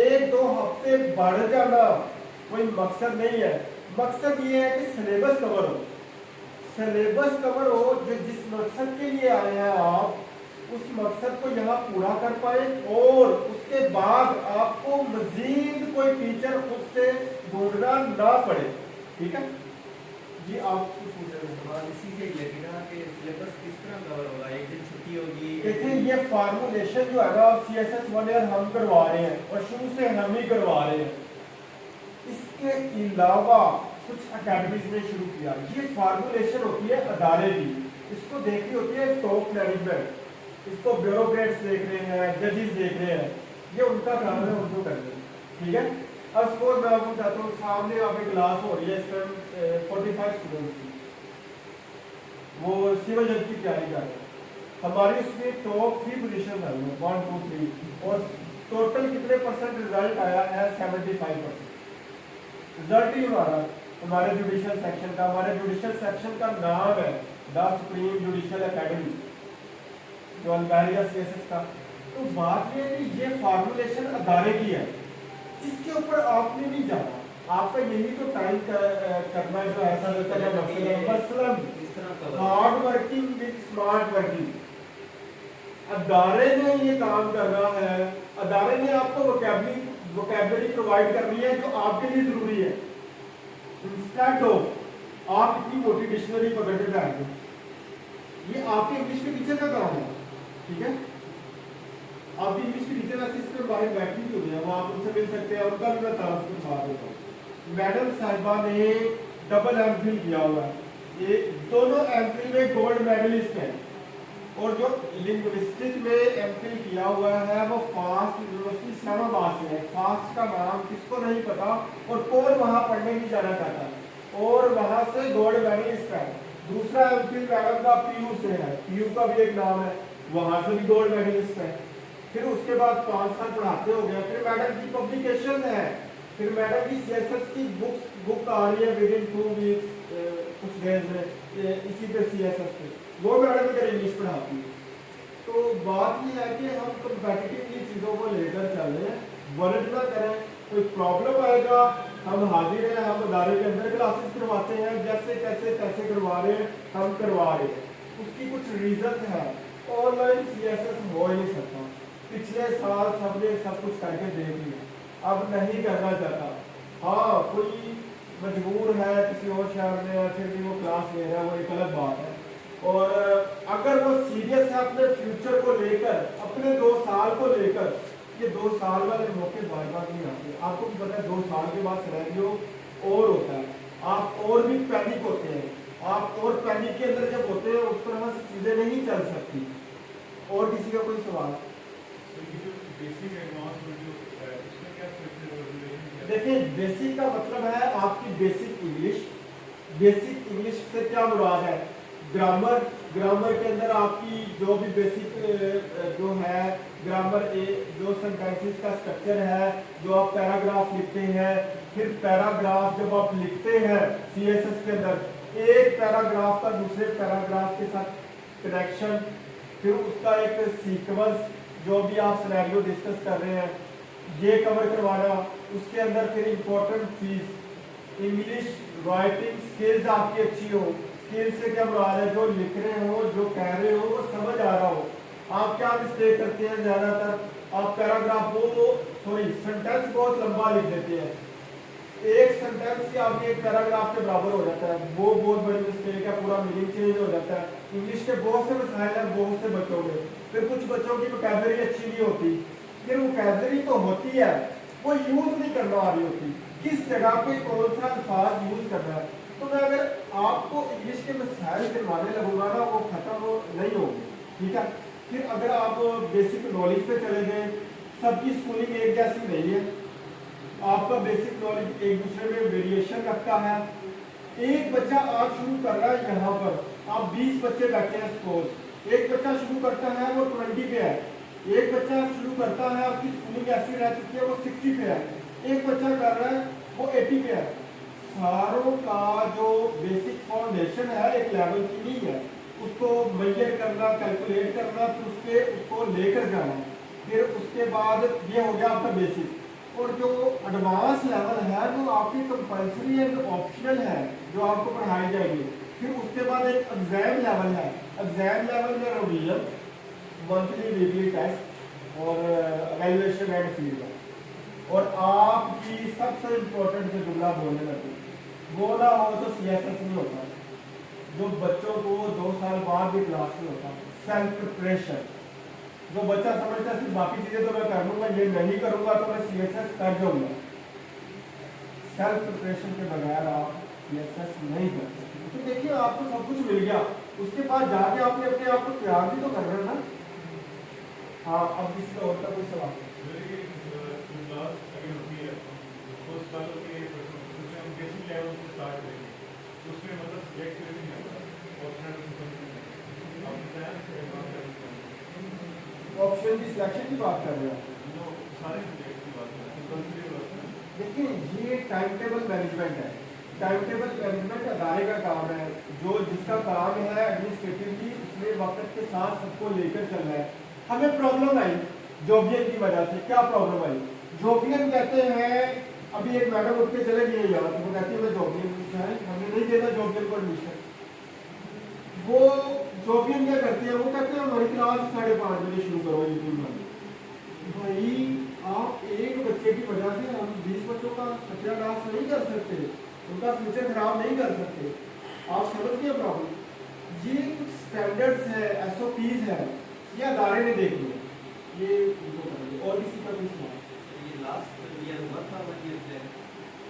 1-2 हफ्ते बढ़ जाना कोई मकसद नहीं है। मकसद ये है कि सिलेबस कवर हो, सिलेबस कवर हो, जो जिस मकसद के लिए आए हैं आप उस मकसद को यहाँ पूरा कर पाए, और उसके बाद आपको मजीद कोई टीचर खुद से ढूंढना ना पड़े। ठीक है जी, आप कुछ पूछ रहे हैं? इसी के रिलेटेड है कि सिलेबस किस तरह कवर होगा, एक दिन छुट्टी होगी? देखिए, ये फार्मूलेशन जो है ना CSS 1 ईयर हम करवा रहे हैं और शुरू से हम ही करवा रहे हैं। इसके अलावा कुछ अकेडमीज ने शुरू किया। ये फार्मूलेशन होती है अदारे की, इसको देख रही होती है टॉप मैनेजमेंट, इसको ब्यूरोक्रेट्स देख रहे हैं, जजेस देख रहे हैं, ये उनका काम है, उनको करना है। ठीक है, अब सपोज मैं आपको चाहता हूँ, सामने आपकी क्लास हो रही है, इस टाइम 45 स्टूडेंट्स की, वो सिविल जज की तैयारी कर रहे हैं। हमारी इसमें टॉप 3 पोजीशन है, 1, 2, 3, और टोटल कितने % रिजल्ट आया है? 75% रिजल्ट ही हमारे जुडिशियल सेक्शन का। हमारे जुडिशियल सेक्शन का नाम है द सुप्रीम जुडिशियल एकेडमी, जो अलबारिया CSS का। तो बात ये है कि ये फार्मूलेशन अदारे की है, इसके ऊपर आपने नहीं जाना, आपका यही तो टाइम करना जो ऐसा होता है मसलन hard working with smart working. अदारे ने ये काम करना है, अदारे ने आपको वोकैबुलरी प्रोवाइड करनी है जो आपके लिए जरूरी है। इंस्टेड ऑफ आप इतनी मोटी डिक्शनरी पकड़ के बैठ दो, ये आपके इंग्लिश के टीचर का काम है। ठीक है, आपकी इंग्लिश की टीचर असिस्टेंट बाहर बैठी हुई है, वो आप उनसे मिल सकते हैं, उनका भी मैं तारुफ के बात होता हूँ। मैडम साहिबा ने डबल MPhil किया हुआ है, ये दोनों MPhil में गोल्ड मेडलिस्ट हैं, और जो लिंग्विस्टिक में MPhil किया हुआ है वो फास्ट यूनिवर्सिटी इस्लामाबाद से है। फास्ट का नाम किसको नहीं पता, और कौन वहाँ पढ़ने नहीं जाना चाहता, और वहाँ से गोल्ड मेडलिस्ट है। दूसरा MPhil मैडम का PU से है, PU का भी एक नाम है, वहाँ से भी गोल्ड मेडलिस्ट है। फिर उसके बाद 5 साल पढ़ाते हो गया, फिर मैडम की पब्लिकेशन है, फिर मैडम की CSS की बुक आ रही है विद इन 2 वीक्स, कुछ डेज में, इसी पे CSS पे, वो मैडम इधर इंग्लिश पढ़ाती है। तो बात ये है कि हम कम्पेटिटिवली चीज़ों को लेकर चल रहे हैं, वर्ड ना करें, कोई प्रॉब्लम आएगा हम हाजिर हैं, हम अदारे के अंदर क्लासेस करवाते हैं, जैसे कैसे करवा रहे हैं हम करवा रहे हैं। उसकी कुछ रीजन है, ऑनलाइन CSS हो ही नहीं सकता। पिछले साल सबने सब कुछ करके देख लिया, अब नहीं करना चाहता। हाँ, कोई मजबूर है, किसी और शहर में है, फिर भी वो क्लास ले रहा है, वो एक अलग बात है। और अगर वो सीरियस है अपने फ्यूचर को लेकर, अपने 2 साल को लेकर, ये 2 साल वाले मौके बार बार नहीं आते। आपको भी पता है 2 साल के बाद सिनेरियो और होता है, आप और भी पैनिक होते हैं, आप और पैनिक के अंदर जब होते हैं उस तरह से चीज़ें नहीं चल सकती। और किसी का कोई सवाल? देखिए, बेसिक का मतलब है आपकी बेसिक इंग्लिश। बेसिक इंग्लिश से क्या मुराद है? ग्रामर, ग्रामर के अंदर आपकी जो भी बेसिक जो है ग्रामर जो सेंटेंसेस का स्ट्रक्चर है, जो आप पैराग्राफ लिखते हैं, फिर पैराग्राफ जब आप लिखते हैं सीएसएस के अंदर एक पैराग्राफ का दूसरे पैराग्राफ के साथ कनेक्शन, फिर उसका एक सीक्वेंस जो भी आप सिनेरियो डिस्कस कर रहे हैं ये कवर करवाना। उसके अंदर फिर इम्पोर्टेंट चीज इंग्लिश राइटिंग स्किल्स आपकी अच्छी हो। स्किल्स से क्या मुराद है, जो लिख रहे हो, जो कह रहे हो वो समझ आ रहा हो। आप क्या मिस्टेक करते हैं ज्यादातर, आप पैराग्राफ सेंटेंस बहुत लंबा लिख देते हैं, एक सेंटेंस ही आपके एक पैराग्राफ के बराबर हो जाता है, वो बहुत बड़ी मिस्टेक है, पूरा मीनिंग चेंज हो जाता है। इंग्लिश के बहुत से मसाइल हैं बहुत से बच्चों में, फिर कुछ बच्चों की वोकैबुलरी अच्छी नहीं होती, फिर वोकैबुलरी तो होती है वो यूज नहीं करना आ रही होती, किस जगह पे कौन सा अल्फाज यूज करना है। तो मैं अगर आपको इंग्लिश के मसाइल करवाने लगूंगा ना वो खत्म नहीं होंगे, ठीक है। फिर अगर आप बेसिक नॉलेज पे चले गए, सबकी स्कूलिंग एक जैसी नहीं है, आपका बेसिक नॉलेज एक दूसरे में वेरिएशन रखता है। एक बच्चा आज शुरू कर रहा है, यहाँ पर आप 20 बच्चे बैठे हैं सपोज, एक बच्चा शुरू करता है वो 20 पे है, एक बच्चा शुरू करता है आपकी स्कूलिंग ऐसी रह चुकी है वो 60 पे है, एक बच्चा कर रहा है वो 80 पे है। सारों का जो बेसिक फाउंडेशन है एक लेवल की नहीं है, उसको मेजर करना, कैलकुलेट करना, फिर उसको लेकर जाना, फिर उसके बाद ये हो गया आपका बेसिक। और जो एडवांस लेवल है वो आपकी कंपल्सरी एंड ऑप्शनल है जो आपको पढ़ाई जाएगी। फिर उसके बाद एक एग्जाम लेवल है, एग्जाम लेवल में रिवीजन, मंथली वीकली टेस्ट और एवेल्युएशन एंड फीडबैक। और आपकी सबसे इम्पोर्टेंट जो जुमला बोलने लगे वो ना हो तो सीएसएस नहीं होता, जो बच्चों को 2 साल बाद भी क्लास में होता, सेल्फ प्रिपरेशन। जो बच्चा समझता है सिर्फ बाकी चीजें तो मैं कर लूंगा, ये नहीं करूंगा तो मैं सीएसएस कर जाऊंगा, सेल्फ प्रिपरेशन के बगैर आप सीएसएस नहीं कर सकते। तो देखिए आपको सब कुछ मिल गया, उसके बाद जाके आपने अपने आप को तैयार भी तो करना है ना। हाँ, अब किसी का और का कोई सवाल? ऑप्शन की सिलेक्शन की बात कर रहे हैं। देखिए ये टाइम टेबल मैनेजमेंट है, टाइम टेबल मैनेजमेंट अदारे का काम है, जो जिसका काम है एडमिनिस्ट्रेटिवली उसमें वक्त के साथ सबको लेकर चलना है। हमें प्रॉब्लम आई जॉबियन की वजह से, क्या प्रॉब्लम आई? जॉबियन कहते हैं, अभी एक मैडम उठ के चले गए यहाँ से, वो कहती है मैं जॉबियन है, हमें नहीं देना जॉबियन को एडमिशन। वो जॉबियन क्या करते हैं, वो कहते हैं हमारी क्लास 5:30 बजे शुरू करो यूट्यूब में। भाई आप एक बच्चे की वजह से हम 20 बच्चों का सत्यानाश नहीं कर सकते, उनका फ्यूचर खराब नहीं कर सकते। आप समझिए प्रॉब्लम। ये कुछ स्टैंडर्ड्स है, एसओपीज है, ये अदारे ने देख लिया, ये और किसी का भी सवाल? ये लास्ट ईयर हुआ था 1 ईयर प्लान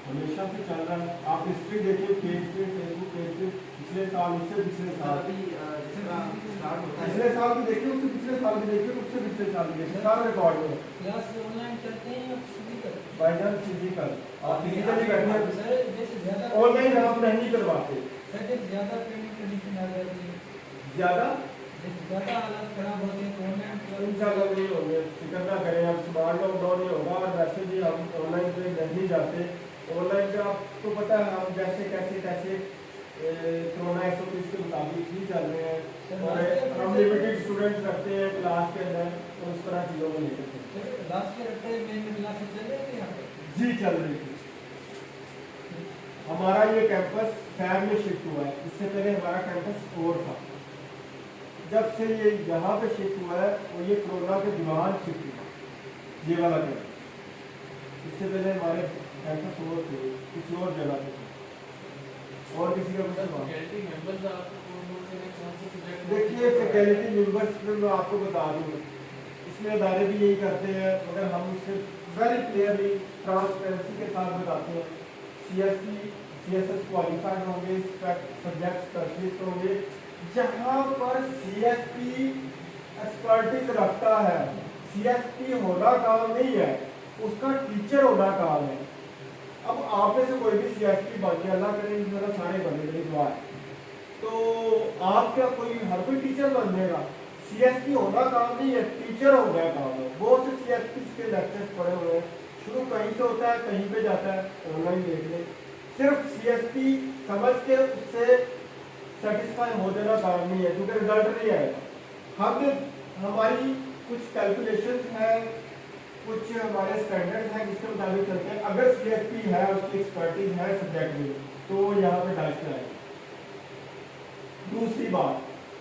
हमेशा से चल रहा है। आप हिस्ट्री देखिए पेज पे, फेसबुक पेज पे, पिछले साल, उससे पिछले साल, अभी जिसका स्टार्ट होता है पिछले साल भी देखिए, उससे पिछले साल भी देखिए, उससे पिछले साल भी देखिए, सारा रिकॉर्ड में। क्लास ऑनलाइन चलते हैं या फिजिकल? बाईजान फिजिकल, आप फिजिकली बैठे हैं, सर जैसे ज्यादा ऑनलाइन आप नहीं करवाते। सर जैसे ज्यादा पेमेंट कंडीशन आ जाती है, ज्यादा जैसे ज्यादा हालत खराब होती है तो ऑनलाइन इंशाल्लाह नहीं होंगे, फिक्र ना करें, अब स्मार्ट लॉकडाउन नहीं होगा। और वैसे भी हम ऑनलाइन पे नहीं जाते, ऑनलाइन पे आपको पता है हम जैसे कैसे कोरोना एसओपीज के मुताबिक ही चल रहे हैं, और हम लिमिटेड स्टूडेंट्स रखते हैं क्लास के अंदर, तो उस तरह चीज़ों को लेकर चलते हैं। लास्ट ईयर अप्रैल में क्लासेस चल रही थी यहाँ पे? जी चल रही थी। हमारा ये कैंपस फैब में शिफ्ट हुआ है, इससे पहले हमारा कैंपस और था। जब से ये यहाँ पे शिफ्ट हुआ है और ये कोरोना के दौरान शिफ्ट हुआ ये वाला कैंपस, इससे पहले हमारे कैंपस और थे किसी और जगह पे। और किसी का कुछ सवाल? देखिए फैकल्टी मेंबर्स में मैं आपको बता दूँ, इसमें अदारे भी यही करते हैं, मगर हम उससे वेरी क्लियरली ट्रांसपेरेंसी के साथ बताते हैं। सीएसएस क्वालिफाइड होंगे, सब्जेक्ट स्पेशलिस्ट होंगे। जहाँ पर सीएसपी एक्सपर्टीज रखता है, सीएसपी होना काम नहीं है, उसका टीचर होना काम है। अब आप में से कोई भी सीएसपी बन गया, अल्लाह करे मेरा सारे बने, मेरी दुआ है, तो आप क्या कोई हर कोई टीचर बन देगा? सीएसपी होना काम नहीं है, टीचर हो गया काम है। बहुत से सीएसपी के लेक्चर्स पढ़े हुए हैं, शुरू कहीं से होता है कहीं पे जाता है, ऑनलाइन देख ले। सिर्फ सीएसपी समझ के उससे सेटिस्फाई हो जाना काम नहीं है, क्योंकि रिजल्ट नहीं आएगा। हमने हमारी कुछ कैलकुलेशंस है, कुछ हमारे स्टैंडर्ड्स हैं जिसके मुताबिक चलते हैं। अगर सीएसपी है, उसकी एक्सपर्टीज है सब्जेक्ट में, तो यहाँ पे डाइस पे आएगा। दूसरी बात,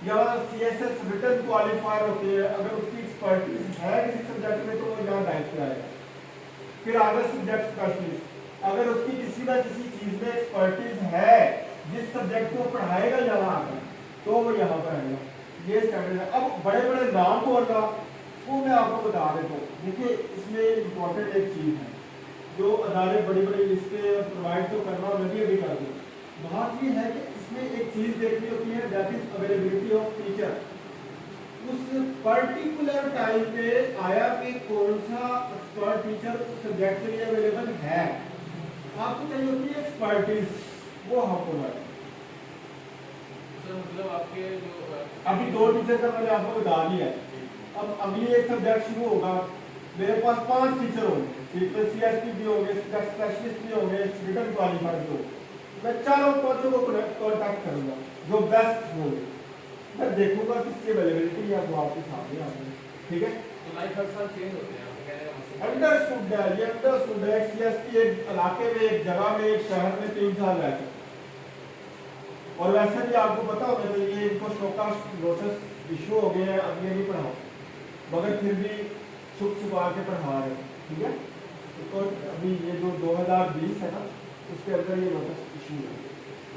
यहाँ सीएसएस रिटन क्वालिफायर होते हैं, अगर उसकी एक्सपर्टीज है किसी सब्जेक्ट में तो वो यहाँ डाइस पे आएगा। फिर अगर सब्जेक्ट स्पेशलिस्ट, अगर उसकी किसी ना किसी चीज में एक्सपर्टीज है, जिस सब्जेक्ट को पढ़ाएगा यहाँ आकर, तो वो यहाँ पर आएगा। ये स्टैंडर्ड है। अब बड़े बड़े नाम बोलना वो मैं आपको बता देता हूँ। देखिए इसमें इम्पोर्टेंट एक चीज़ है जो अदारे बड़ी बड़ी लिस्टें प्रोवाइड तो करना, मैं भी अभी कर दूँ। बात ये है कि इसमें एक चीज़ देखनी होती है, that is availability of teacher. उस पर्टिकुलर टाइम पे आया कि कौन सा एक्सपर्ट टीचर उस सब्जेक्ट के लिए अवेलेबल है। आपको चाहिए होती है एक्सपर्टीज, वो हमको है। मतलब आपके जो अभी 2 टीचर का मैंने आपको बता दिया। अब अगली एक सब्जेक्ट शुरू होगा, मेरे पास 5 टीचर होंगे, सीएसपी भी होंगे, स्पेशलिस्ट भी होंगे, रिटन क्वालिफाइड भी होंगे। मैं चारों 5 को कॉन्टैक्ट करूंगा जो बेस्ट होंगे। मैं देखूंगा किसकी अवेलेबिलिटी है, वो आपके सामने आ जाए। ठीक है, तो लाइफ हर साल चेंज होते हैं, आप कह रहे हैं अंडरस्टूड है, ये अंडरस्टूड है। सीएसपी एक इलाके में, एक जगह में, एक शहर में 3 साल रह सकते। और वैसे भी आपको पता होगा तो ये इनको शोका नोटिस इशू हो गए हैं, अब ये नहीं पढ़ाओ, मगर फिर भी छुप छुपा के पढ़ा रहे हैं। ठीक है, तो अभी ये जो 2020 है ना, उसके अंदर ये नोटिस इशू है।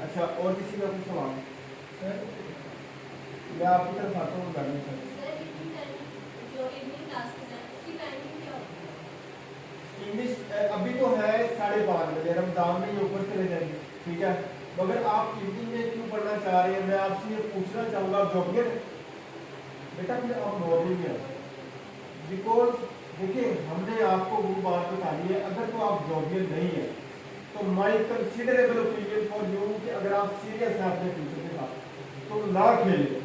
अच्छा, और किसी का कुछ सवाल? सर मैं आपकी तरफ आता हूँ गाड़ी सर। इंग्लिश अभी तो है 5:30 बजे, रमजान में ये ऊपर चले जाएंगे। ठीक है, मगर आप इवनिंग में क्यों पढ़ना चाह रहे हैं? मैं आपसे ये पूछना चाहूँगा, आप जॉगिंग बेटा फिर आप मॉर्निंग में, बिकॉज देखिए हमने आपको वो बात बतानी है, अगर तो आप जॉगिंग नहीं है तो माई कंसिडरेबल ओपिनियन फॉर यू कि अगर आप सीरियस हैं अपने फ्यूचर के साथ तो ना खेलिए,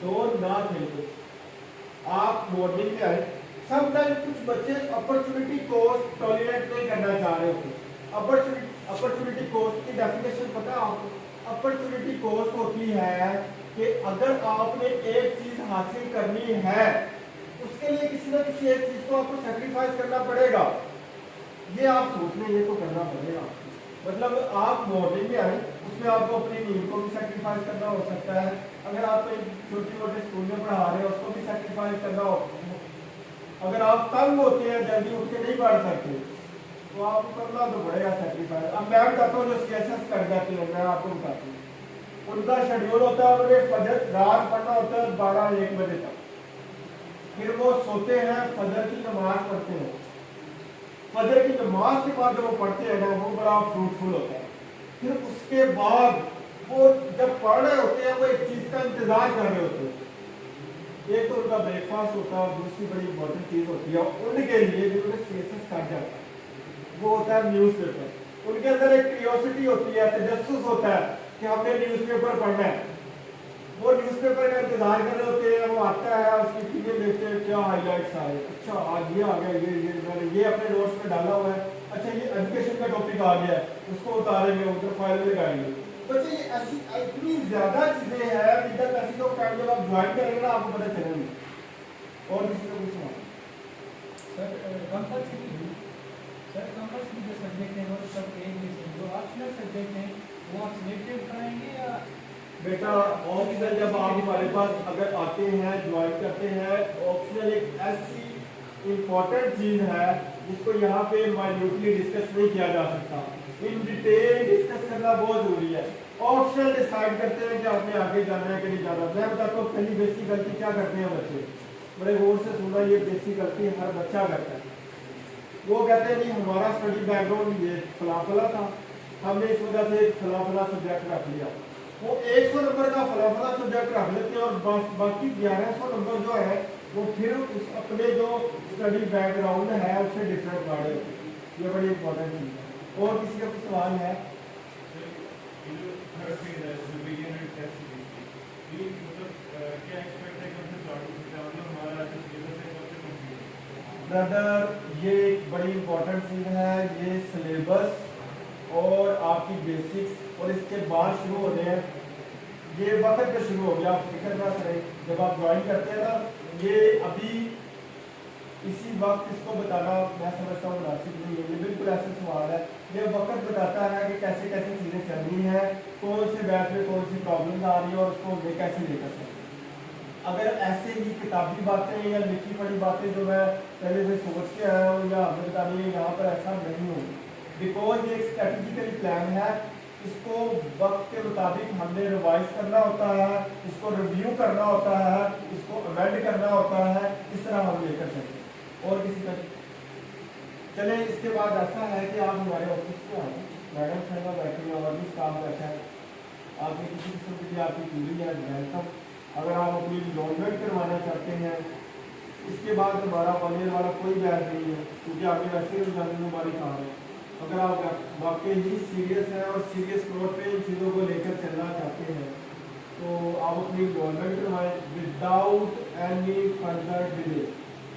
तो ना खेलिए, आप मॉर्निंग में आए। समटाइम कुछ बच्चे अपॉर्चुनिटी कॉस्ट टॉलरेट नहीं करना चाह रहे होते। अपॉर्चुनिटी कॉस्ट की डेफिनेशन पता है आपको? अपॉर्चुनिटी कॉस्ट होती है कि अगर आपने एक चीज हासिल करनी है, उसके लिए किसी ना किसी एक चीज को आपको सैक्रिफाइस करना पड़ेगा। ये आप सोच लें, ये तो करना पड़ेगा। मतलब आप मॉर्निंग में आए, उसमें आपको अपनी नींद को भी सैक्रिफाइस करना हो सकता है। अगर आप एक छोटे मोटे स्कूल में पढ़ा रहे हैं, उसको भी सैक्रिफाइस करना हो। अगर आप तंग होते हैं, जल्दी उठ के नहीं पढ़ सकते, तो आपको करना तो पड़ेगा सैक्रिफाइस। अब मैं बताता हूँ जो सीएसएस कर जाते हैं, मैं आपको बताता हूँ। उनका शेड्यूल होता है, उन्हें फजर रात पढ़ना होता है 12-1 बजे तक, फिर वो सोते हैं, फजर की नमाज पढ़ते हैं। फजर की नमाज के बाद जब वो पढ़ते हैं ना, वो बड़ा फ्रूटफुल होता है। फिर उसके बाद वो जब पढ़ रहे होते हैं, वो एक चीज का इंतजार कर रहे होते हैं। एक तो उनका ब्रेकफास्ट होता है, दूसरी बड़ी इंपॉर्टेंट चीज होती है उनके लिए जो उन्हें सीएसएस कर जाता है, वो होता है न्यूज़पेपर। उनके अंदर एक क्यूरियोसिटी होती है, तजस्सुस होता है कि हमने न्यूज़पेपर पढ़ना है। वो न्यूज़पेपर का इंतजार कर रहे होते हैं, वो आता है, उसकी चीजें देखते हैं, क्या हाईलाइट्स आए, अच्छा आज ये आ गया, ये मैंने ये अपने नोट्स में डाला हुआ है, अच्छा ये एजुकेशन का टॉपिक आ गया है, उसको उतारेंगे, उधर फाइल में लगाएंगे। बच्चे ये ऐसी इतनी ज्यादा चीजें हैं, विद ऐसी तो टाइम जब आप ज्वाइन करेंगे ना, आपको पता चलेंगे। और किसी का कुछ सवाल? सर कंपल्सरी जो सब्जेक्ट है वो सब इंग्लिश है, जो ऑप्शनल सब्जेक्ट हैं वो आप सिलेक्टिव कराएंगे या? बेटा ऑप्शनल जब आप हमारे पास अगर आते हैं, ज्वाइन करते हैं, ऑप्शनल एक ऐसी इम्पोर्टेंट चीज है जिसको यहाँ पे माइन्यूटली डिस्कस नहीं किया जा सकता। इन डिटेल डिस्कस करना बहुत जरूरी है। ऑप्शनल डिसाइड करते हैं कि आपने आगे जाना है कि नहीं जाना। मैं बताता हूँ पहली बेसिक गलती क्या करते हैं बच्चे, बड़े गौर से सुनना, ये बेसिक गलती हर बच्चा करता है। वो कहते हैं नहीं हमारा स्टडी बैकग्राउंड ये फलाफला था, हमने इस वजह से एक फलाफला सब्जेक्ट रख लिया। वो 100 नंबर का फलाफला सब्जेक्ट रख लेते हैं और बाकी 1100 नंबर जो है वो फिर उस अपने जो स्टडी बैकग्राउंड है उससे डिफरेंट काढ़े होते हैं। ये बड़ी इंपॉर्टेंट चीज़ है। और किसी का कुछ सवाल है? ये मतलब क्या एक्सपेक्ट है कि हमसे स्टार्ट हो सकता है, मतलब हमारा जो सिलेबस है कब से कंप्लीट है? ब्रदर ये एक बड़ी इंपॉर्टेंट चीज़ है, ये सिलेबस और आपकी बेसिक्स और इसके बाद शुरू होने हैं, ये वक्त पे शुरू हो गया, आप फिक्र ना करें। जब आप ज्वाइन करते हैं ना, ये अभी इसी वक्त इसको बताना मैं समझता हूँ मुनासिब नहीं है। ये बिल्कुल ऐसा सवाल है, ये वक्त बताता है कि कैसे कैसे चीज़ें चल रही हैं, कौन से बैच में कौन सी प्रॉब्लम आ रही है और उसको हमें कैसे लेकर सकते हैं। अगर ऐसे ही किताबी बातें या लिखी पढ़ी बातें जो मैं पहले से सोच के आया हूँ या हमें बतानी है, यहाँ पर ऐसा नहीं होगा, बिकॉज ये एक स्ट्रेटेजिकली प्लान है। इसको वक्त के मुताबिक हमने रिवाइज करना होता है, इसको रिव्यू करना होता है, इसको अमेंड करना होता है, इस तरह हम लेकर सकते हैं। और किसी का चले, इसके बाद ऐसा है कि आप हमारे ऑफिस में आए, मैडम साहब बैठे हैं और भी स्टाफ बैठा है, आपकी किसी किस्म की आपकी पूरी है वेलकम। अगर आप अपनी इनरोलमेंट करवाना चाहते हैं, इसके बाद हमारा 1 ईयर वाला कोई बैच नहीं है, क्योंकि आपने वैसे ही जानने हमारी काम है। अगर आप वाकई ही सीरियस हैं और सीरियस तौर पे इन चीज़ों को लेकर चलना चाहते हैं, तो आप अपनी इनरोलमेंट करवाएं without any further delay.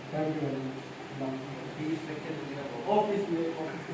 Thank you very much. Fees structure वगैरह ऑफिस में